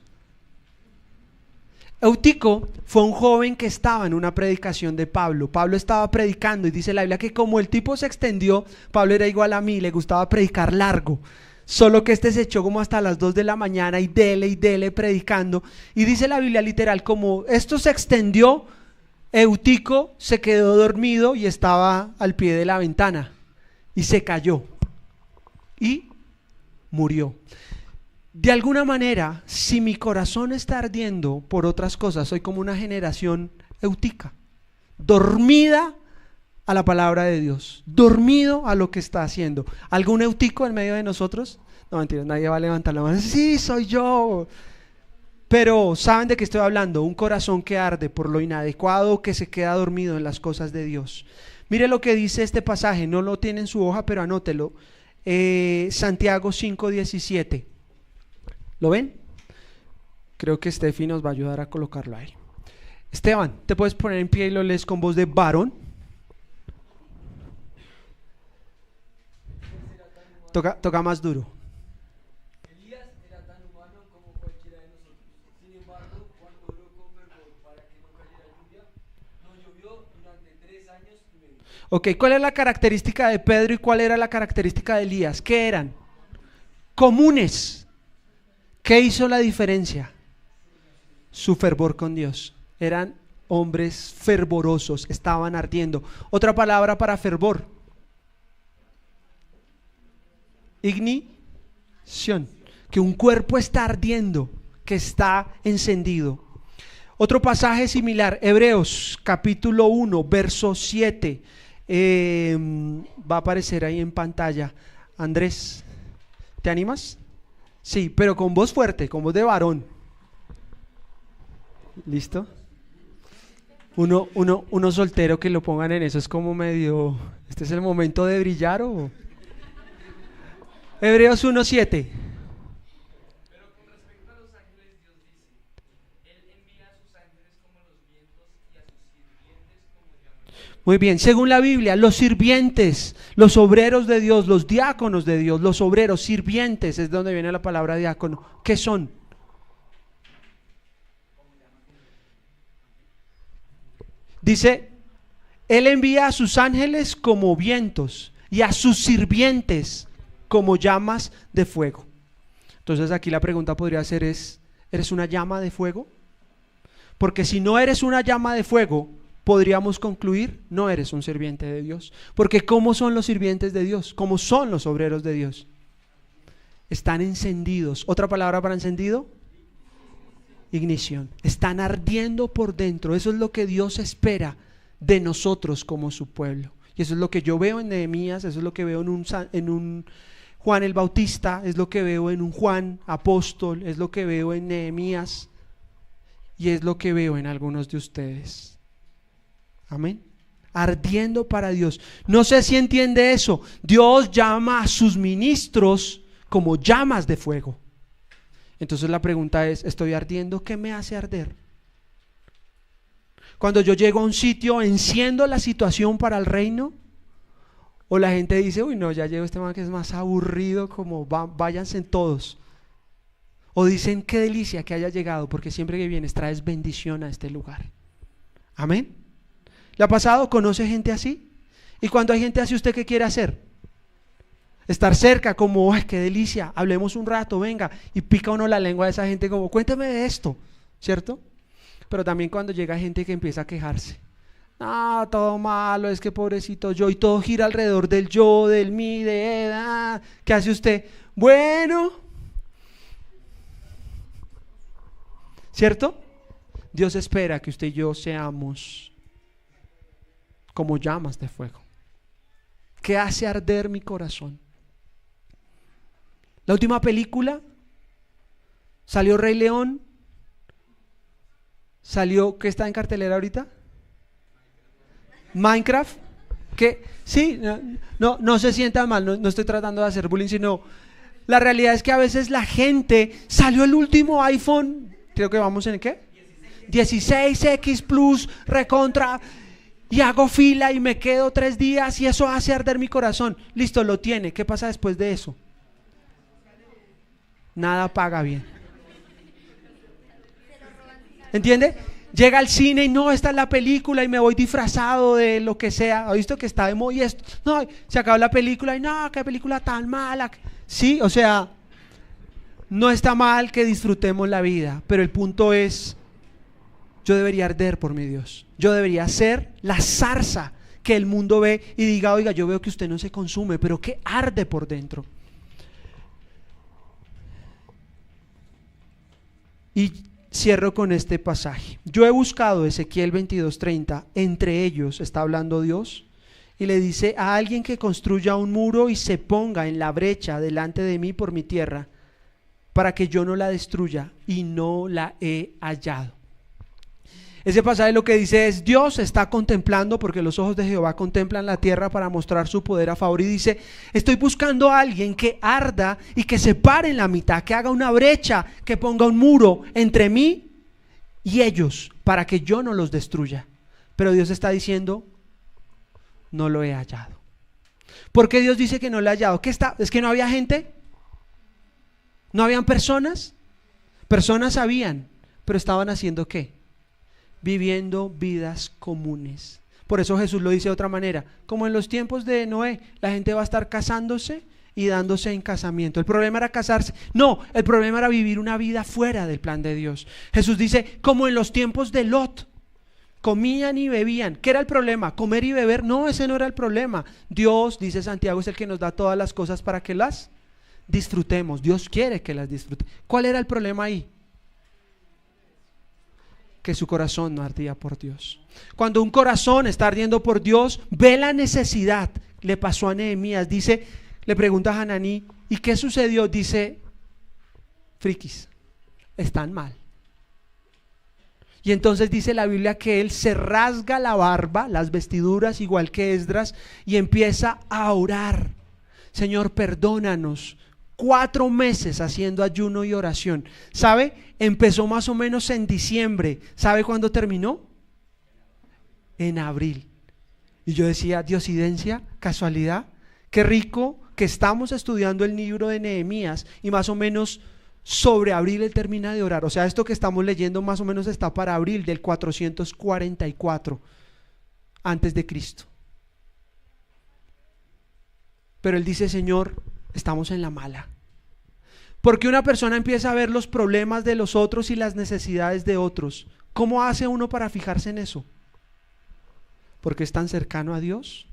Eutico fue un joven que estaba en una predicación de Pablo. Pablo estaba predicando y dice la Biblia que como el tipo se extendió, Pablo era igual a mí, le gustaba predicar largo. Solo que se echó como hasta las 2 de la mañana y dele predicando. Y dice la Biblia literal, como esto se extendió, Eutico se quedó dormido y estaba al pie de la ventana. Y se cayó. Y murió. De alguna manera, si mi corazón está ardiendo por otras cosas, soy como una generación eutica, dormida a la palabra de Dios, dormido a lo que está haciendo. ¿Algún eutico en medio de nosotros? No, mentira, nadie va a levantar la mano. Sí, soy yo. Pero ¿saben de qué estoy hablando? Un corazón que arde por lo inadecuado, que se queda dormido en las cosas de Dios. Mire lo que dice este pasaje, no lo tiene en su hoja, pero anótelo. Santiago 5:17. ¿Lo ven? Creo que Steffi nos va a ayudar a colocarlo ahí. Esteban, ¿te puedes poner en pie y lo lees con voz de varón? Toca más duro. Elías era tan humano como cualquiera de nosotros. Sin embargo, cuando oró con fervor para que no cayera lluvia, no llovió durante 3 años y medio. Ok, ¿cuál es la característica de Pedro y cuál era la característica de Elías? ¿Qué eran? Comunes. ¿Qué hizo la diferencia? Su fervor con Dios. Eran hombres fervorosos, estaban ardiendo. Otra palabra para fervor. Ignición. Que un cuerpo está ardiendo, que está encendido. Otro pasaje similar, Hebreos capítulo 1, verso 7. Va a aparecer ahí en pantalla. Andrés, ¿te animas? Sí, pero con voz fuerte, con voz de varón. ¿Listo? Uno soltero que lo pongan en eso es como medio, ¿este es el momento de brillar o...? Hebreos 1:7. Pero con respecto a los ángeles, Dios dice, Él envía a sus ángeles como los vientos y a sus sirvientes como llamas. Muy bien, según la Biblia, los sirvientes, los obreros de Dios, los diáconos de Dios, los obreros, sirvientes, es donde viene la palabra diácono. ¿Qué son? Dice, Él envía a sus ángeles como vientos y a sus sirvientes como llamas de fuego. Entonces aquí la pregunta podría ser ¿eres una llama de fuego? Porque si no eres una llama de fuego, podríamos concluir, no eres un sirviente de Dios. Porque ¿cómo son los sirvientes de Dios? ¿Cómo son los obreros de Dios? Están encendidos. ¿Otra palabra para encendido? Ignición. Están ardiendo por dentro. Eso es lo que Dios espera de nosotros como su pueblo. Y eso es lo que yo veo en Nehemías, eso es lo que veo en un Juan el Bautista, es lo que veo en un Juan apóstol, es lo que veo en Nehemías y es lo que veo en algunos de ustedes. Amén. Ardiendo para Dios. No sé si entiende eso. Dios llama a sus ministros como llamas de fuego. Entonces la pregunta es, ¿estoy ardiendo? ¿Qué me hace arder? Cuando yo llego a un sitio, ¿enciendo la situación para el reino? O la gente dice, uy no, ya llegó este man que es más aburrido, como váyanse todos. O dicen, qué delicia que haya llegado, porque siempre que vienes traes bendición a este lugar. Amén. ¿Le ha pasado? ¿Conoce gente así? Y cuando hay gente así, ¿usted qué quiere hacer? Estar cerca, como, ¡ay, qué delicia! Hablemos un rato, venga. Y pica uno la lengua de esa gente como, cuéntame de esto, ¿cierto? Pero también cuando llega gente que empieza a quejarse. No, todo malo, es que pobrecito yo. Y todo gira alrededor del yo, del mí, de él. ¿Qué hace usted? Bueno, ¿cierto? Dios espera que usted y yo seamos como llamas de fuego, que hace arder mi corazón. La última película, salió Rey León, salió, ¿qué está en cartelera ahorita? Minecraft, que sí, no se sienta mal, no estoy tratando de hacer bullying, sino la realidad es que a veces la gente, salió el último iPhone, creo que vamos en ¿qué? 16X Plus, recontra, y hago fila y me quedo 3 días y eso hace arder mi corazón. Listo, lo tiene. ¿Qué pasa después de eso? Nada paga bien. ¿Entiende? Llega al cine y no, esta es la película y me voy disfrazado de lo que sea. ¿Ha visto que está de moda y esto? No, se acabó la película y no, qué película tan mala. Sí, o sea, no está mal que disfrutemos la vida, pero el punto es, yo debería arder por mi Dios. Yo debería ser la zarza que el mundo ve y diga, oiga, yo veo que usted no se consume, pero que arde por dentro. Y cierro con este pasaje. Yo he buscado Ezequiel 22:30, entre ellos está hablando Dios, y le dice a alguien que construya un muro y se ponga en la brecha delante de mí por mi tierra, para que yo no la destruya, y no la he hallado. Ese pasaje lo que dice es, Dios está contemplando, porque los ojos de Jehová contemplan la tierra para mostrar su poder a favor, y dice, estoy buscando a alguien que arda y que se pare en la mitad, que haga una brecha, que ponga un muro entre mí y ellos, para que yo no los destruya. Pero Dios está diciendo, no lo he hallado. ¿Por qué Dios dice que no lo ha hallado? ¿Es que no había gente? ¿No habían personas? Personas habían, pero estaban haciendo ¿qué? Viviendo vidas comunes. Por eso Jesús lo dice de otra manera, como en los tiempos de Noé, la gente va a estar casándose y dándose en casamiento. ¿El problema era casarse? No, el problema era vivir una vida fuera del plan de Dios. Jesús dice, como en los tiempos de Lot, comían y bebían. ¿Qué era el problema? ¿Comer y beber? No, ese no era el problema. Dios, dice Santiago, es el que nos da todas las cosas para que las disfrutemos. Dios quiere que las disfrutemos. ¿Cuál era el problema ahí? Que su corazón no ardía por Dios. Cuando un corazón está ardiendo por Dios, ve la necesidad. Le pasó a Nehemías, dice, le pregunta a Hananí, ¿y qué sucedió? Dice, frikis, están mal. Y entonces dice la Biblia que él se rasga la barba, las vestiduras, igual que Esdras, y empieza a orar. Señor, perdónanos. 4 meses haciendo ayuno y oración. ¿Sabe? Empezó más o menos en diciembre. ¿Sabe cuándo terminó? En abril. Y yo decía, ¿diosidencia? ¿Casualidad? Qué rico que estamos estudiando el libro de Nehemías y más o menos sobre abril él termina de orar. O sea, esto que estamos leyendo más o menos está para abril del 444 antes de Cristo. Pero él dice, Señor, estamos en la mala. Porque una persona empieza a ver los problemas de los otros y las necesidades de otros. ¿Cómo hace uno para fijarse en eso? Porque es tan cercano a Dios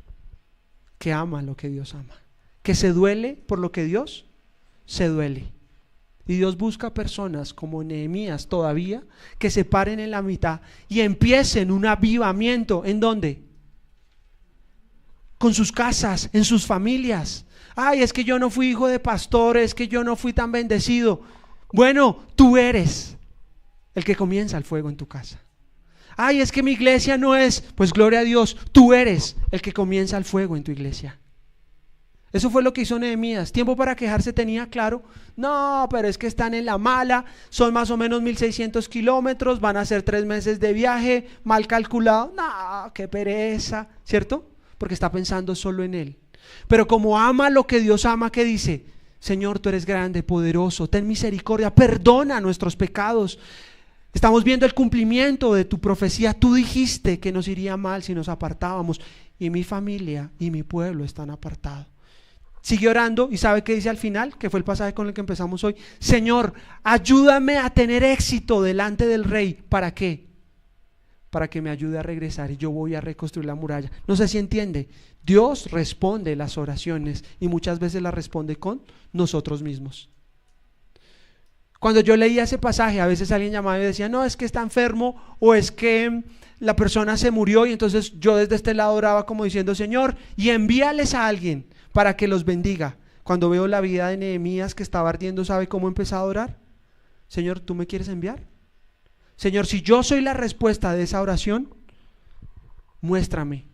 que ama lo que Dios ama, que se duele por lo que Dios se duele. Y Dios busca personas como Nehemías todavía que se paren en la mitad y empiecen un avivamiento. ¿En dónde? Con sus casas, en sus familias. Ay, es que yo no fui hijo de pastor, es que yo no fui tan bendecido. Bueno, tú eres el que comienza el fuego en tu casa. Ay, es que mi iglesia no es, pues gloria a Dios, tú eres el que comienza el fuego en tu iglesia. Eso fue lo que hizo Nehemías. ¿Tiempo para quejarse tenía? Claro. No, pero es que están en la mala, son más o menos 1600 kilómetros, van a ser 3 meses de viaje, mal calculado. No, qué pereza, ¿cierto? Porque está pensando solo en él. Pero como ama lo que Dios ama, ¿qué dice? Señor, tú eres grande, poderoso, ten misericordia, perdona nuestros pecados. Estamos viendo el cumplimiento de tu profecía. Tú dijiste que nos iría mal si nos apartábamos, y mi familia y mi pueblo están apartados. Sigue orando y ¿sabe qué dice al final? Que fue el pasaje con el que empezamos hoy. Señor, ayúdame a tener éxito delante del rey. ¿Para qué? Para que me ayude a regresar y yo voy a reconstruir la muralla. No sé si entiende. Dios responde las oraciones y muchas veces las responde con nosotros mismos. Cuando yo leía ese pasaje, a veces alguien llamaba y decía, no, es que está enfermo, o es que la persona se murió, y entonces yo desde este lado oraba como diciendo, Señor, y envíales a alguien para que los bendiga. Cuando veo la vida de Nehemías que estaba ardiendo, ¿sabe cómo empecé a orar? Señor, ¿tú me quieres enviar? Señor, si yo soy la respuesta de esa oración, muéstrame,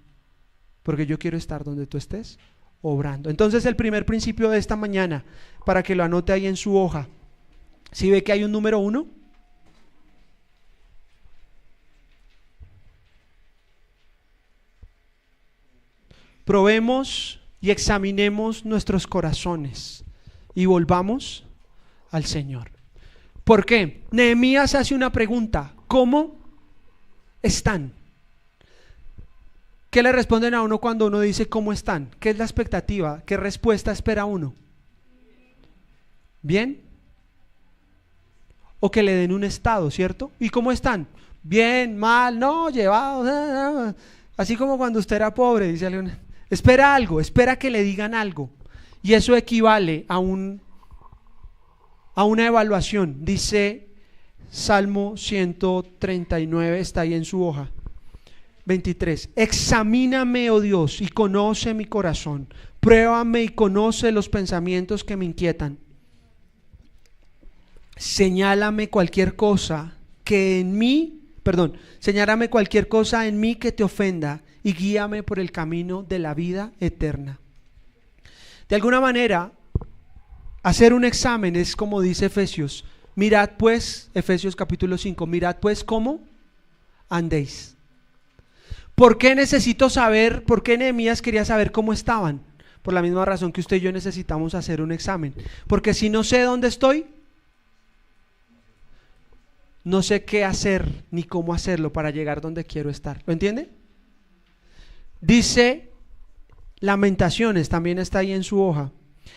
porque yo quiero estar donde tú estés obrando. Entonces el primer principio de esta mañana, para que lo anote ahí en su hoja, ¿sí ve que hay un número 1? Probemos y examinemos nuestros corazones y volvamos al Señor. ¿Por qué? Nehemías hace una pregunta: ¿cómo están? ¿Qué le responden a uno cuando uno dice cómo están? ¿Qué es la expectativa? ¿Qué respuesta espera uno? ¿Bien? O que le den un estado, ¿cierto? ¿Y cómo están? Bien, mal, no, llevados. Así como cuando usted era pobre, dice alguien. Espera algo, espera que le digan algo. Y eso equivale a una evaluación. Dice Salmo 139, está ahí en su hoja. 23. Examíname, oh Dios, y conoce mi corazón. Pruébame y conoce los pensamientos que me inquietan. Señálame cualquier cosa señálame cualquier cosa en mí que te ofenda y guíame por el camino de la vida eterna. De alguna manera, hacer un examen es como dice Efesios. Mirad pues, Efesios capítulo 5, mirad pues cómo andéis. ¿Por qué necesito saber? ¿Por qué Nehemías quería saber cómo estaban? Por la misma razón que usted y yo necesitamos hacer un examen. Porque si no sé dónde estoy, no sé qué hacer ni cómo hacerlo para llegar donde quiero estar. ¿Lo entiende? Dice Lamentaciones, también está ahí en su hoja.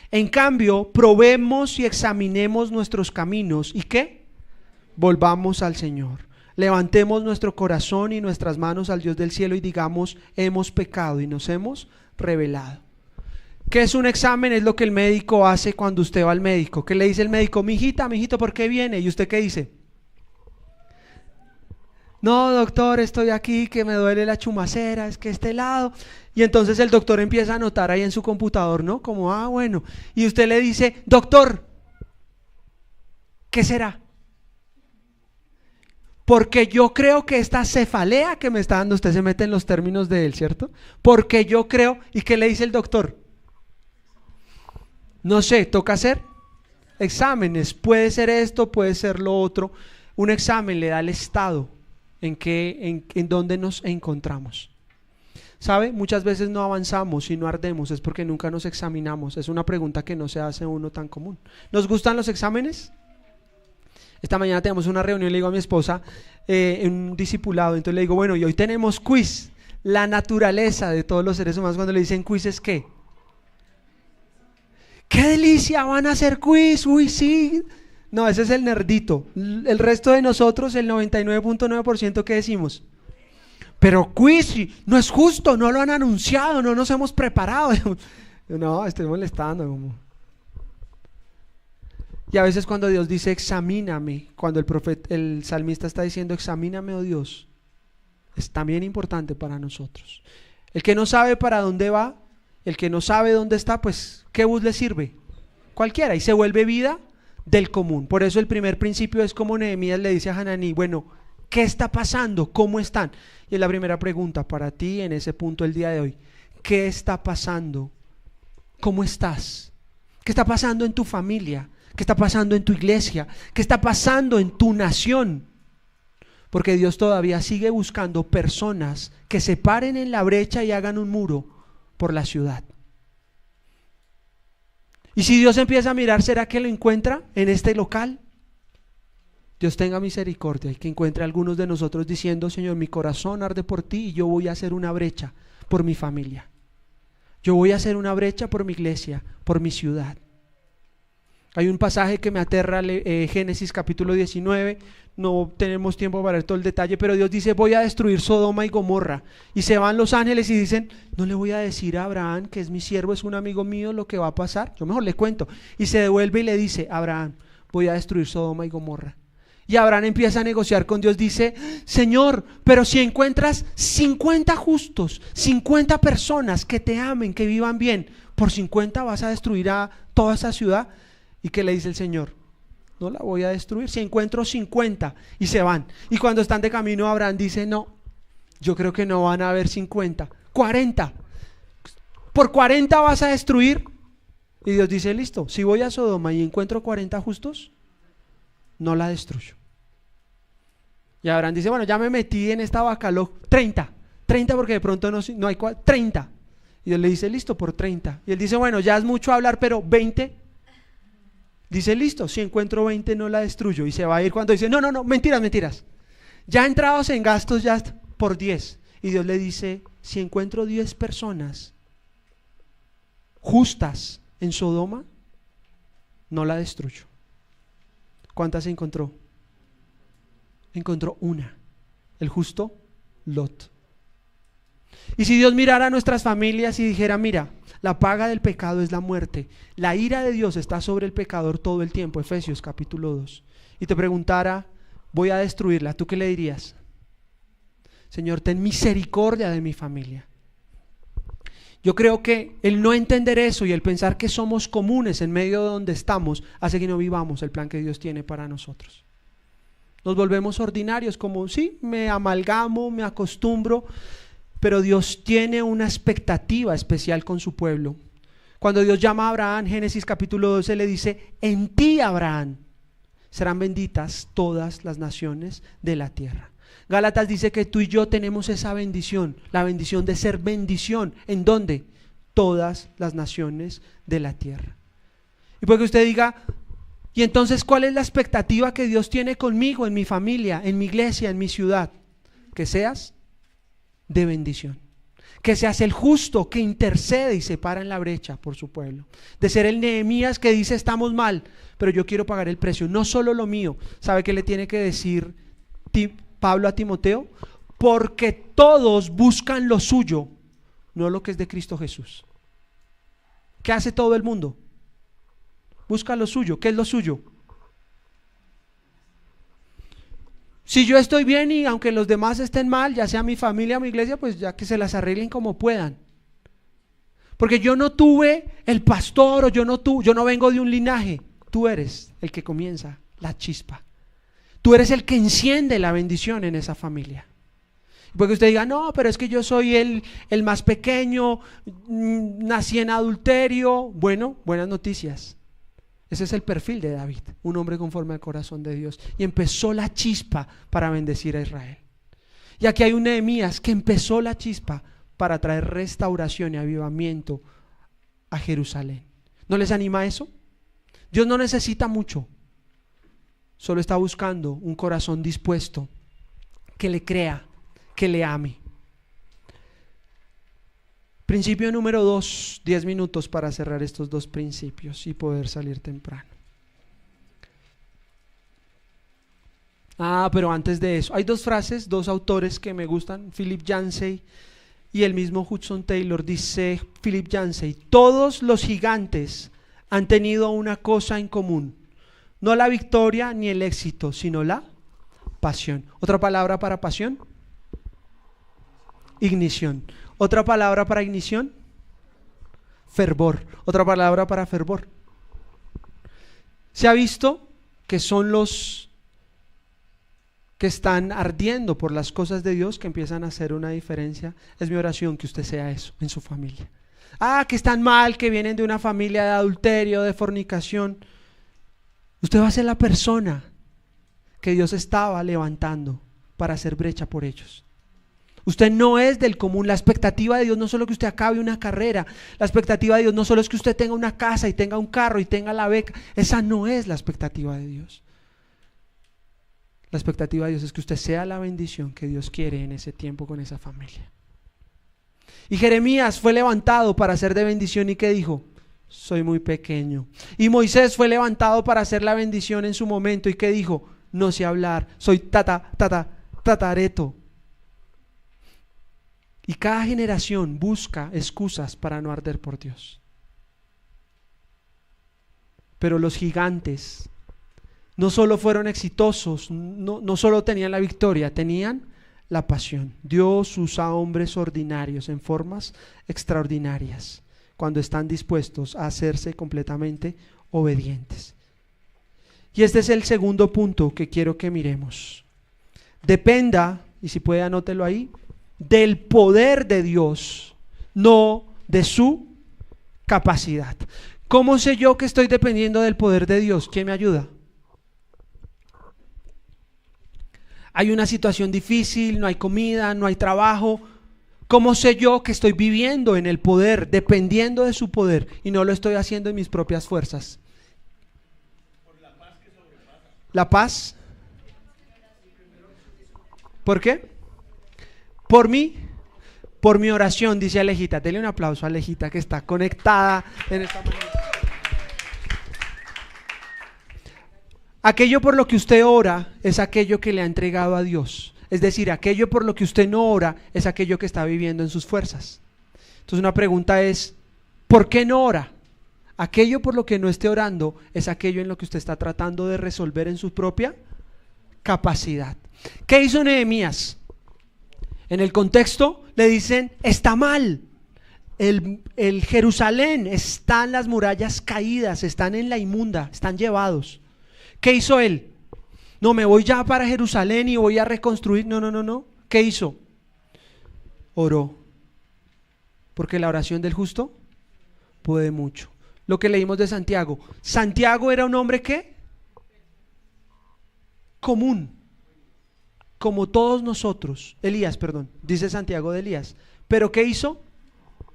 En cambio, probemos y examinemos nuestros caminos. ¿Y qué? Volvamos al Señor. Levantemos nuestro corazón y nuestras manos al Dios del cielo y digamos, hemos pecado y nos hemos rebelado. ¿Qué es un examen? Es lo que el médico hace cuando usted va al médico. ¿Qué le dice el médico? Mijita, mijito, ¿por qué viene? ¿Y usted qué dice? No, doctor, estoy aquí, que me duele la chumacera, es que este lado. Y entonces el doctor empieza a anotar ahí en su computador, ¿no? Como, bueno. Y usted le dice, doctor, ¿qué será? Porque yo creo que esta cefalea que me está dando, usted se mete en los términos de él, ¿cierto? Porque yo creo, ¿y qué le dice el doctor? No sé, toca hacer exámenes, puede ser esto, puede ser lo otro. Un examen le da el estado en donde nos encontramos. ¿Sabe? Muchas veces no avanzamos y no ardemos, es porque nunca nos examinamos. Es una pregunta que no se hace uno tan común. ¿Nos gustan los exámenes? Esta mañana tenemos una reunión y le digo a mi esposa en un discipulado, entonces le digo, bueno, y hoy tenemos quiz. La naturaleza de todos los seres humanos cuando le dicen quiz es ¿qué? ¡Qué delicia! ¿Van a hacer quiz? ¡Uy, sí! No, ese es el nerdito. El resto de nosotros, el 99.9%, ¿qué decimos? Pero quiz, no es justo, no lo han anunciado, no nos hemos preparado. No, estoy molestando. Y a veces cuando Dios dice examíname, cuando el salmista está diciendo examíname, oh Dios, es también importante para nosotros. El que no sabe para dónde va, el que no sabe dónde está, pues ¿qué bus le sirve? Cualquiera, y se vuelve vida del común. Por eso el primer principio es como Nehemías le dice a Hananí, bueno, ¿qué está pasando? ¿Cómo están? Y es la primera pregunta para ti en ese punto el día de hoy. ¿Qué está pasando ¿Cómo estás? ¿Qué está pasando en tu familia? ¿Qué está pasando en tu iglesia? ¿Qué está pasando en tu nación? Porque Dios todavía sigue buscando personas que se paren en la brecha y hagan un muro por la ciudad. Y si Dios empieza a mirar, ¿será que lo encuentra en este local? Dios tenga misericordia y que encuentre a algunos de nosotros diciendo: Señor, mi corazón arde por ti y yo voy a hacer una brecha por mi familia. Yo voy a hacer una brecha por mi iglesia, por mi ciudad. Hay un pasaje que me aterra, Génesis capítulo 19, no tenemos tiempo para ver todo el detalle, pero Dios dice: voy a destruir Sodoma y Gomorra. Y se van los ángeles y dicen: no le voy a decir a Abraham, que es mi siervo, es un amigo mío, lo que va a pasar. Yo mejor le cuento. Y se devuelve y le dice: Abraham, voy a destruir Sodoma y Gomorra. Y Abraham empieza a negociar con Dios, dice: Señor, pero si encuentras 50 justos, 50 personas que te amen, que vivan bien, ¿por 50 vas a destruir a toda esa ciudad? ¿Y qué le dice el Señor? No la voy a destruir, si encuentro 50. Y se van. Y cuando están de camino, Abraham dice: no, yo creo que no van a haber 50, 40. ¿Por 40 vas a destruir? Y Dios dice: listo, si voy a Sodoma y encuentro 40 justos, no la destruyo. Y Abraham dice: bueno, ya me metí en esta vaca loca. 30 porque de pronto no hay 30. Y Dios le dice: listo, por 30. Y él dice: bueno, ya es mucho hablar, pero 20. Dice: listo, si encuentro 20 no la destruyo. Y se va a ir cuando dice: no, mentiras. Ya entrados en gastos ya por 10. Y Dios le dice: si encuentro 10 personas justas en Sodoma, no la destruyo. ¿Cuántas encontró? Encontró una, el justo Lot. Y si Dios mirara a nuestras familias y dijera: mira, la paga del pecado es la muerte, la ira de Dios está sobre el pecador todo el tiempo, Efesios capítulo 2, y te preguntara: voy a destruirla, ¿tú qué le dirías? Señor, ten misericordia de mi familia. Yo creo que el no entender eso y el pensar que somos comunes en medio de donde estamos hace que no vivamos el plan que Dios tiene para nosotros. Nos volvemos ordinarios, como sí, me amalgamo, me acostumbro, pero Dios tiene una expectativa especial con su pueblo. Cuando Dios llama a Abraham, Génesis capítulo 12, le dice: en ti, Abraham, serán benditas todas las naciones de la tierra. Gálatas dice que tú y yo tenemos esa bendición, la bendición de ser bendición. ¿En dónde? Todas las naciones de la tierra. Y puede que usted diga: ¿y entonces cuál es la expectativa que Dios tiene conmigo, en mi familia, en mi iglesia, en mi ciudad? Que seas de bendición, que seas el justo que intercede y se para en la brecha por su pueblo, de ser el Nehemías que dice: estamos mal, pero yo quiero pagar el precio, no solo lo mío. ¿Sabe qué le tiene que decir Pablo a Timoteo? Porque todos buscan lo suyo, no lo que es de Cristo Jesús. ¿Qué hace todo el mundo? Busca lo suyo. ¿Qué es lo suyo? Si yo estoy bien y aunque los demás estén mal, ya sea mi familia o mi iglesia, pues ya que se las arreglen como puedan. Porque yo no tuve el pastor, o yo no vengo de un linaje. Tú eres el que comienza la chispa. Tú eres el que enciende la bendición en esa familia. Porque usted diga: no, pero es que yo soy el más pequeño, nací en adulterio. Bueno, buenas noticias. Ese es el perfil de David, un hombre conforme al corazón de Dios. Y empezó la chispa para bendecir a Israel. Y aquí hay un Nehemías que empezó la chispa para traer restauración y avivamiento a Jerusalén. ¿No les anima eso? Dios no necesita mucho. Solo está buscando un corazón dispuesto, que le crea, que le ame. Principio número 2, 10 minutos para cerrar estos dos principios y poder salir temprano. Pero antes de eso, hay dos frases, dos autores que me gustan, Philip Yancey y el mismo Hudson Taylor. Dice Philip Yancey: todos los gigantes han tenido una cosa en común, no la victoria ni el éxito, sino la pasión. ¿Otra palabra para pasión? Ignición. ¿Otra palabra para ignición? Fervor. ¿Otra palabra para fervor? Se ha visto que son los que están ardiendo por las cosas de Dios que empiezan a hacer una diferencia. Es mi oración que usted sea eso en su familia. Que están mal, que vienen de una familia de adulterio, de fornicación. Usted va a ser la persona que Dios estaba levantando para hacer brecha por ellos. Usted no es del común. La expectativa de Dios no solo que usted acabe una carrera. La expectativa de Dios no solo es que usted tenga una casa y tenga un carro y tenga la beca. Esa no es la expectativa de Dios. La expectativa de Dios es que usted sea la bendición que Dios quiere en ese tiempo con esa familia. Y Jeremías fue levantado para ser de bendición, ¿y qué dijo? Soy muy pequeño. Y Moisés fue levantado para hacer la bendición en su momento, ¿y qué dijo? No sé hablar, soy tatareto. Y cada generación busca excusas para no arder por Dios. Pero los gigantes no solo fueron exitosos, no solo tenían la victoria, tenían la pasión. Dios usa a hombres ordinarios en formas extraordinarias cuando están dispuestos a hacerse completamente obedientes. Y este es el segundo punto que quiero que miremos. Dependa, y si puede anótelo ahí, del poder de Dios, no de su capacidad. ¿Cómo sé yo que estoy dependiendo del poder de Dios? ¿Quién me ayuda? Hay una situación difícil, no hay comida, no hay trabajo. ¿Cómo sé yo que estoy viviendo en el poder, dependiendo de su poder y no lo estoy haciendo en mis propias fuerzas? ¿La paz? ¿Por qué? Por mi oración, dice Alejita. Dele un aplauso a Alejita que está conectada en esta mañana. Aquello por lo que usted ora es aquello que le ha entregado a Dios. Es decir, aquello por lo que usted no ora es aquello que está viviendo en sus fuerzas. Entonces una pregunta es, ¿por qué no ora? Aquello por lo que no esté orando es aquello en lo que usted está tratando de resolver en su propia capacidad. ¿Qué hizo Nehemías? En el contexto le dicen, está mal. El Jerusalén, están las murallas caídas, están en la inmunda, están llevados. ¿Qué hizo él? No, me voy ya para Jerusalén y voy a reconstruir. No. ¿Qué hizo? Oró. Porque la oración del justo puede mucho. Lo que leímos de Santiago. Santiago era un hombre ¿qué? Común. Como todos nosotros. Elías, perdón. Dice Santiago de Elías. ¿Pero qué hizo?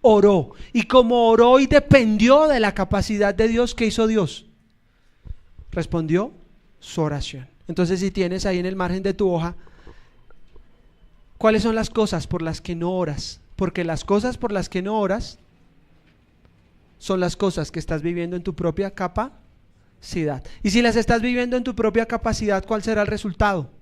Oró. Y como oró y dependió de la capacidad de Dios, ¿qué hizo Dios? Respondió su oración. Entonces, si tienes ahí en el margen de tu hoja, ¿cuáles son las cosas por las que no oras? Porque las cosas por las que no oras son las cosas que estás viviendo en tu propia capacidad. Y si las estás viviendo en tu propia capacidad, ¿cuál será el resultado?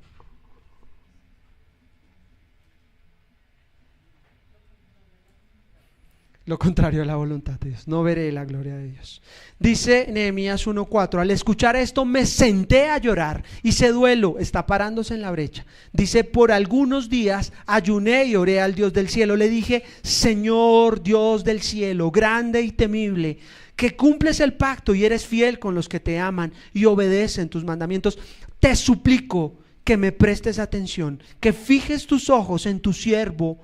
Lo contrario a la voluntad de Dios. No veré la gloria de Dios. Dice Nehemías 1:4, al escuchar esto me senté a llorar, hice duelo, está parándose en la brecha. Dice, por algunos días ayuné y oré al Dios del cielo. Le dije, Señor Dios del cielo, grande y temible, que cumples el pacto y eres fiel con los que te aman y obedecen tus mandamientos. Te suplico que me prestes atención, que fijes tus ojos en tu siervo,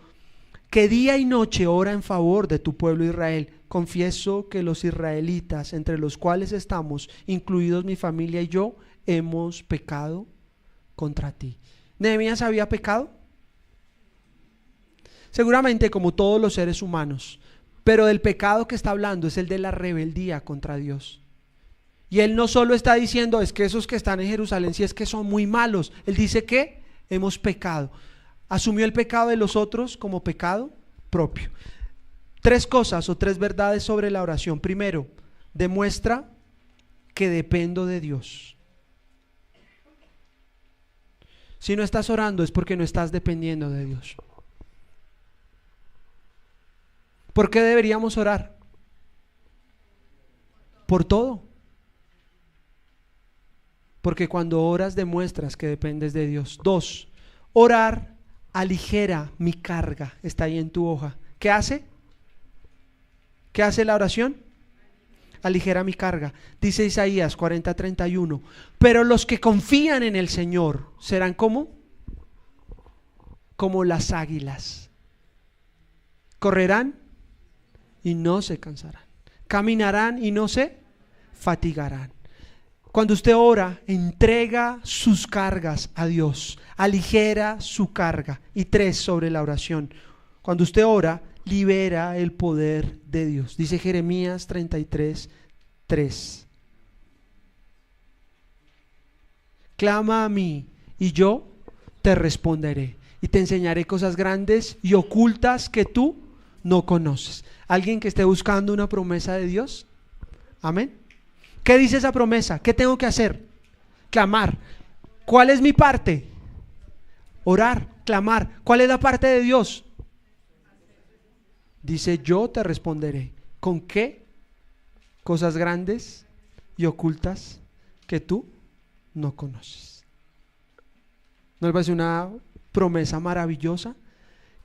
que día y noche ora en favor de tu pueblo Israel. Confieso que los israelitas, entre los cuales estamos, incluidos mi familia y yo, hemos pecado contra ti. ¿Nehemías había pecado? Seguramente, como todos los seres humanos, pero del pecado que está hablando es el de la rebeldía contra Dios. Y él no solo está diciendo, es que esos que están en Jerusalén, si es que son muy malos. Él dice que hemos pecado. Asumió el pecado de los otros como pecado propio. 3 cosas o 3 verdades sobre la oración. Primero, demuestra que dependo de Dios. Si no estás orando es porque no estás dependiendo de Dios. ¿Por qué deberíamos orar? Por todo. Porque cuando oras demuestras que dependes de Dios. 2, orar aligera mi carga. Está ahí en tu hoja. ¿Qué hace? ¿Qué hace la oración? Aligera mi carga. Dice Isaías 40:31. Pero los que confían en el Señor serán como las águilas. Correrán y no se cansarán. Caminarán y no se fatigarán. Cuando usted ora, entrega sus cargas a Dios, aligera su carga. Y 3, sobre la oración. Cuando usted ora, libera el poder de Dios. Dice Jeremías 33:3. Clama a mí y yo te responderé y te enseñaré cosas grandes y ocultas que tú no conoces. ¿Alguien que esté buscando una promesa de Dios? Amén. ¿Qué dice esa promesa? ¿Qué tengo que hacer? Clamar. ¿Cuál es mi parte? Orar, clamar. ¿Cuál es la parte de Dios? Dice, yo te responderé. ¿Con qué? Cosas grandes y ocultas que tú no conoces. ¿No les parece una promesa maravillosa?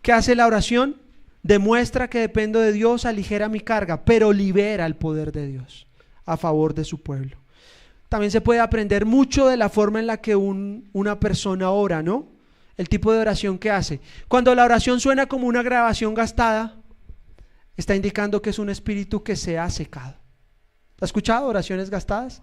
¿Qué hace la oración? Demuestra que dependo de Dios, aligera mi carga, pero libera el poder de Dios a favor de su pueblo. También se puede aprender mucho de la forma en la que una persona ora, ¿no? El tipo de oración que hace. Cuando la oración suena como una grabación gastada, está indicando que es un espíritu que se ha secado. ¿Has escuchado oraciones gastadas?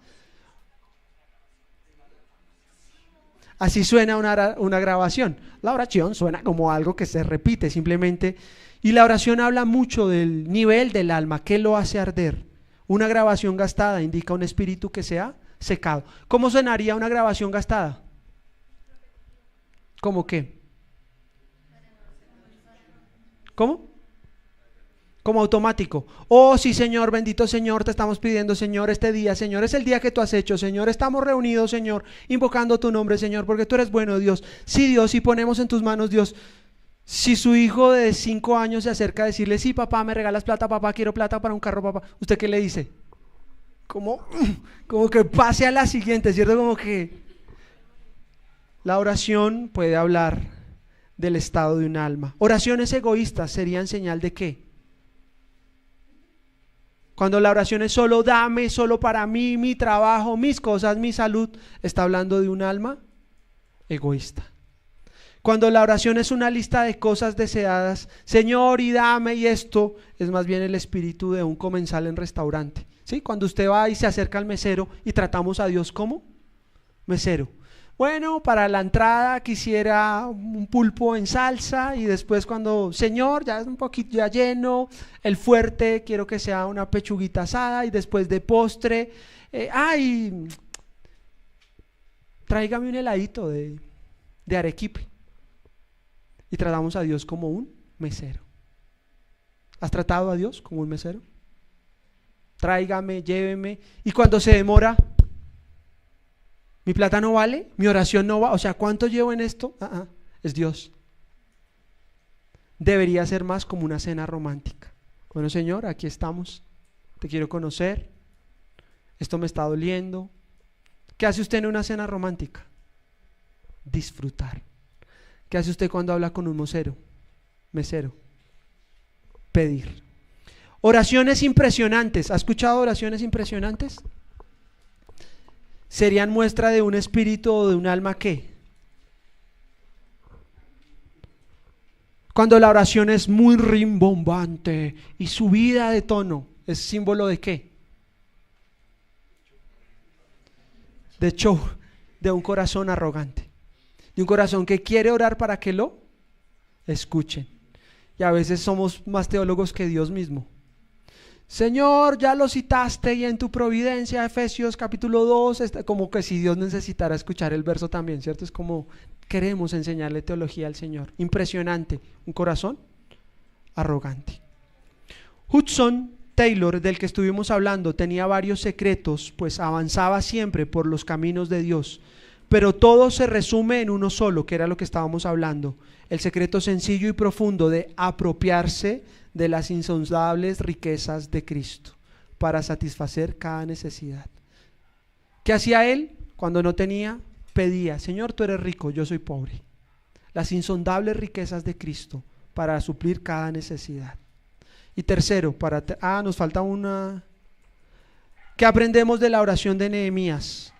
Así suena una grabación. La oración suena como algo que se repite simplemente. Y la oración habla mucho del nivel del alma, que lo hace arder. Una grabación gastada indica un espíritu que se ha secado. ¿Cómo sonaría una grabación gastada? ¿Cómo qué? ¿Cómo? Como automático. Oh sí, Señor, bendito Señor, te estamos pidiendo, Señor, este día, Señor, es el día que tú has hecho, Señor, estamos reunidos, Señor, invocando tu nombre, Señor, porque tú eres bueno, Dios. Sí, Dios, y ponemos en tus manos, Dios, si su hijo de 5 años se acerca a decirle, sí, papá, me regalas plata, papá, quiero plata para un carro, papá, ¿usted qué le dice? Como que pase a la siguiente, ¿cierto? Como que la oración puede hablar del estado de un alma. Oraciones egoístas serían señal de ¿qué? Cuando la oración es solo dame, solo para mí, mi trabajo, mis cosas, mi salud, está hablando de un alma egoísta. Cuando la oración es una lista de cosas deseadas, Señor, y dame y esto, es más bien el espíritu de un comensal en restaurante. ¿Sí? Cuando usted va y se acerca al mesero y tratamos a Dios como mesero. Bueno, para la entrada quisiera un pulpo en salsa y después cuando, Señor, ya es un poquito ya lleno, el fuerte quiero que sea una pechuguita asada y después de postre, tráigame un heladito de arequipe. Y tratamos a Dios como un mesero. ¿Has tratado a Dios como un mesero? Tráigame, lléveme. Y cuando se demora, mi plata no vale, mi oración no va. O sea, ¿cuánto llevo en esto? Es Dios. Debería ser más como una cena romántica. Bueno, Señor, aquí estamos. Te quiero conocer. Esto me está doliendo. ¿Qué hace usted en una cena romántica? Disfrutar. ¿Qué hace usted cuando habla con un mesero? Pedir. Oraciones impresionantes. ¿Ha escuchado oraciones impresionantes? Serían muestra de un espíritu o de un alma ¿qué? Cuando la oración es muy rimbombante y subida de tono, ¿es símbolo de qué? De show, de un corazón arrogante. De un corazón que quiere orar para que lo escuchen. Y a veces somos más teólogos que Dios mismo. Señor, ya lo citaste y en tu providencia, Efesios capítulo 2, como que si Dios necesitara escuchar el verso también, ¿cierto? Es como queremos enseñarle teología al Señor. Impresionante, un corazón arrogante. Hudson Taylor, del que estuvimos hablando, tenía varios secretos, pues avanzaba siempre por los caminos de Dios. Pero todo se resume en uno solo, que era lo que estábamos hablando. El secreto sencillo y profundo de apropiarse de las insondables riquezas de Cristo para satisfacer cada necesidad. ¿Qué hacía él? Cuando no tenía, pedía, Señor, tú eres rico, yo soy pobre. Las insondables riquezas de Cristo para suplir cada necesidad. Y tercero, nos falta una. ¿Qué aprendemos de la oración de Nehemías?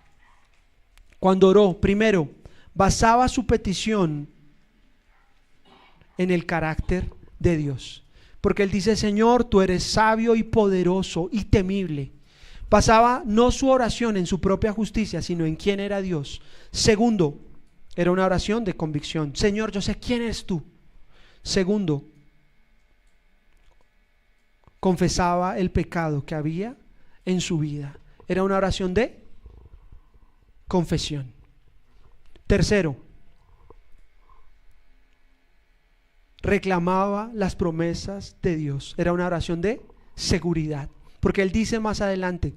Cuando oró, primero, basaba su petición en el carácter de Dios. porque él dice: Señor, tú eres sabio y poderoso y temible. Basaba no su oración en su propia justicia, sino en quién era Dios. Segundo, era una oración de convicción. Señor, yo sé quién eres tú. Segundo, confesaba el pecado que había en su vida. Era una oración de confesión. Tercero, reclamaba las promesas de Dios. Era una oración de seguridad, porque él dice más adelante: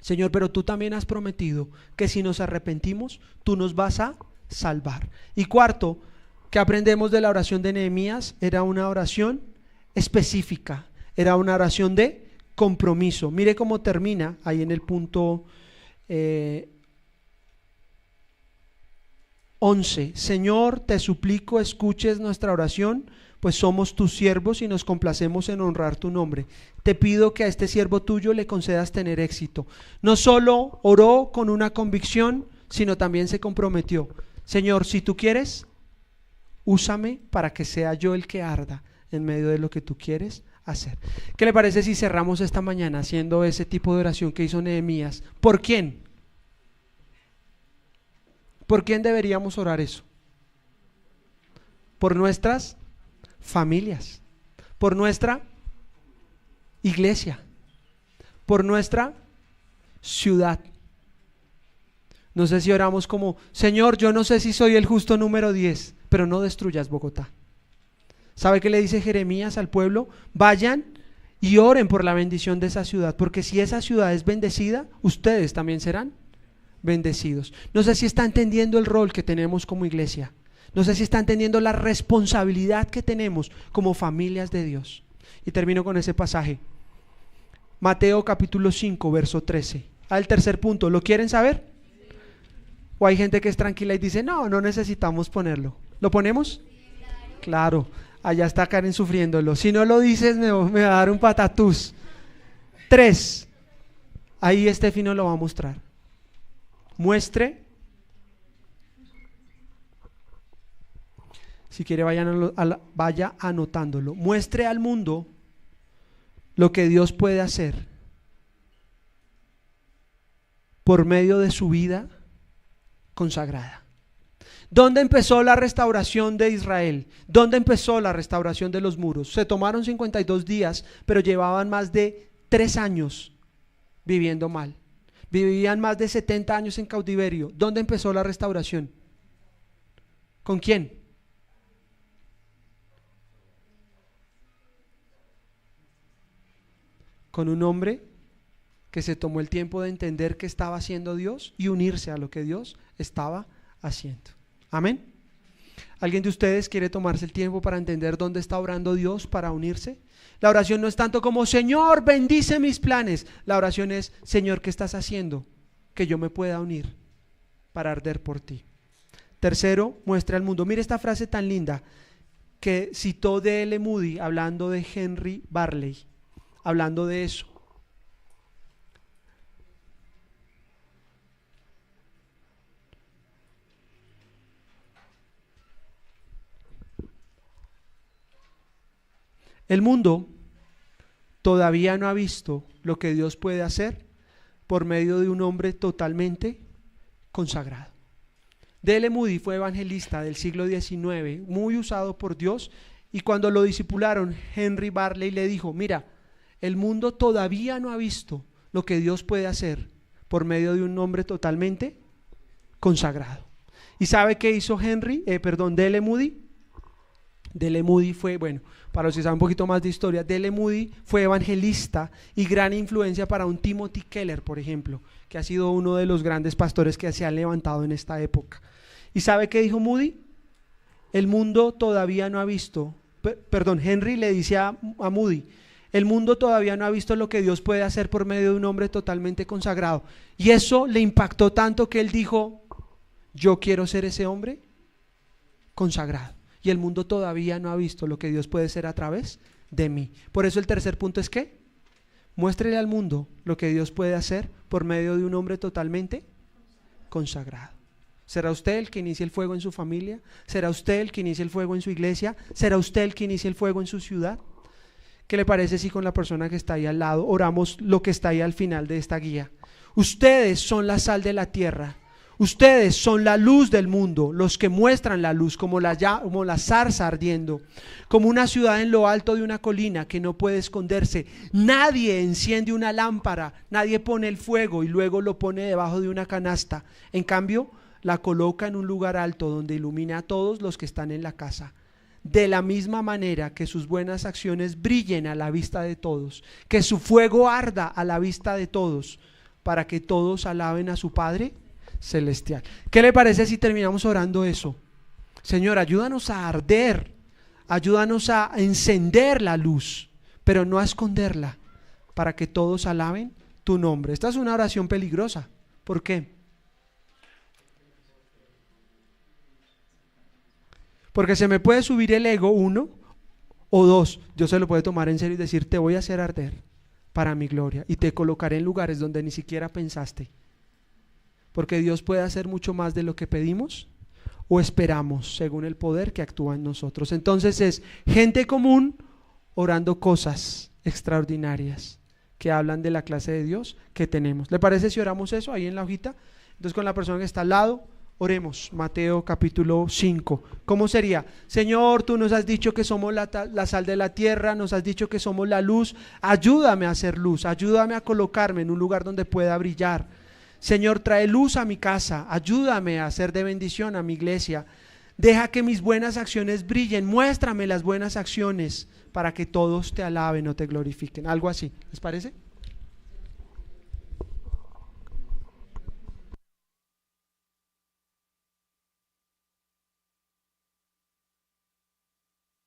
Señor, pero tú también has prometido que si nos arrepentimos, tú nos vas a salvar. Y cuarto, que aprendemos de la oración de Nehemías, era una oración específica, era una oración de compromiso. Mire cómo termina ahí en el punto 11. Señor, te suplico escuches nuestra oración, pues somos tus siervos y nos complacemos en honrar tu nombre. Te pido que a este siervo tuyo le concedas tener éxito. No solo oró con una convicción, sino también se comprometió. Señor, si tú quieres, úsame para que sea yo el que arda en medio de lo que tú quieres hacer. ¿Qué le parece si cerramos esta mañana haciendo ese tipo de oración que hizo Nehemías? ¿Por quién? ¿Por quién deberíamos orar eso? Por nuestras familias, por nuestra iglesia, por nuestra ciudad. No sé si oramos como: Señor, yo no sé si soy el justo número 10, pero no destruyas Bogotá. ¿Sabe qué le dice Jeremías al pueblo? Vayan y oren por la bendición de esa ciudad, porque si esa ciudad es bendecida, ustedes también serán bendecidos. No sé si está entendiendo el rol que tenemos como iglesia. No sé si está entendiendo la responsabilidad que tenemos como familias de Dios. Y termino con ese pasaje. Mateo capítulo 5, verso 13. Al tercer punto, ¿lo quieren saber? ¿O hay gente que es tranquila y dice: no necesitamos ponerlo? ¿Lo ponemos? Claro, allá está Karen sufriéndolo. Si no lo dices, me va a dar un patatús. 3. Ahí Estefi nos lo va a mostrar. Si quiere vaya anotándolo. Muestre al mundo lo que Dios puede hacer por medio de su vida consagrada. ¿Dónde empezó la restauración de Israel? ¿Dónde empezó la restauración de los muros? Se tomaron 52 días, pero llevaban más de 3 años viviendo mal. Vivían más de 70 años en cautiverio. ¿Dónde empezó la restauración? ¿Con quién? Con un hombre que se tomó el tiempo de entender qué estaba haciendo Dios y unirse a lo que Dios estaba haciendo. Amén. ¿Alguien de ustedes quiere tomarse el tiempo para entender dónde está obrando Dios para unirse? La oración no es tanto como: Señor, bendice mis planes. La oración es: Señor, ¿qué estás haciendo que yo me pueda unir para arder por ti? Tercero, muestra al mundo. Mire esta frase tan linda que citó D.L. Moody hablando de Henry Barley, hablando de eso. El mundo todavía no ha visto lo que Dios puede hacer por medio de un hombre totalmente consagrado. D.L. Moody fue evangelista del siglo XIX, muy usado por Dios, y cuando lo discipularon, Henry Barley le dijo: mira, el mundo todavía no ha visto lo que Dios puede hacer por medio de un hombre totalmente consagrado. ¿Y sabe qué hizo D.L. Moody? D.L. Moody fue, para los que saben un poquito más de historia, D.L. Moody fue evangelista y gran influencia para un Timothy Keller, por ejemplo, que ha sido uno de los grandes pastores que se han levantado en esta época. ¿Y sabe qué dijo Moody? El mundo todavía no ha visto, Henry le dice a Moody: el mundo todavía no ha visto lo que Dios puede hacer por medio de un hombre totalmente consagrado. Y eso le impactó tanto que él dijo: yo quiero ser ese hombre consagrado. Y el mundo todavía no ha visto lo que Dios puede hacer a través de mí. Por eso el tercer punto es que muéstrele al mundo lo que Dios puede hacer por medio de un hombre totalmente consagrado. ¿Será usted el que inicie el fuego en su familia? ¿Será usted el que inicie el fuego en su iglesia? ¿Será usted el que inicie el fuego en su ciudad? ¿Qué le parece si con la persona que está ahí al lado oramos lo que está ahí al final de esta guía? Ustedes son la sal de la tierra. Ustedes son la luz del mundo, los que muestran la luz como la zarza ardiendo, como una ciudad en lo alto de una colina que no puede esconderse. Nadie enciende una lámpara, nadie pone el fuego y luego lo pone debajo de una canasta. En cambio, la coloca en un lugar alto donde ilumina a todos los que están en la casa. De la misma manera que sus buenas acciones brillen a la vista de todos, que su fuego arda a la vista de todos, para que todos alaben a su Padre celestial. ¿Qué le parece si terminamos orando eso? Señor, ayúdanos a arder, ayúdanos a encender la luz, pero no a esconderla, para que todos alaben tu nombre. Esta es una oración peligrosa. ¿Por qué? Porque se me puede subir el ego, 1, o 2, Dios se lo puede tomar en serio y decir, te voy a hacer arder para mi gloria y te colocaré en lugares donde ni siquiera pensaste. Porque Dios puede hacer mucho más de lo que pedimos o esperamos, según el poder que actúa en nosotros. Entonces es gente común orando cosas extraordinarias que hablan de la clase de Dios que tenemos. ¿Le parece si oramos eso ahí en la hojita? Entonces con la persona que está al lado, oremos. Mateo capítulo 5. ¿Cómo sería? Señor, tú nos has dicho que somos la sal de la tierra, nos has dicho que somos la luz. Ayúdame a hacer luz, ayúdame a colocarme en un lugar donde pueda brillar. Señor, trae luz a mi casa, ayúdame a ser de bendición a mi iglesia. Deja que mis buenas acciones brillen, muéstrame las buenas acciones para que todos te alaben o te glorifiquen. Algo así, ¿les parece?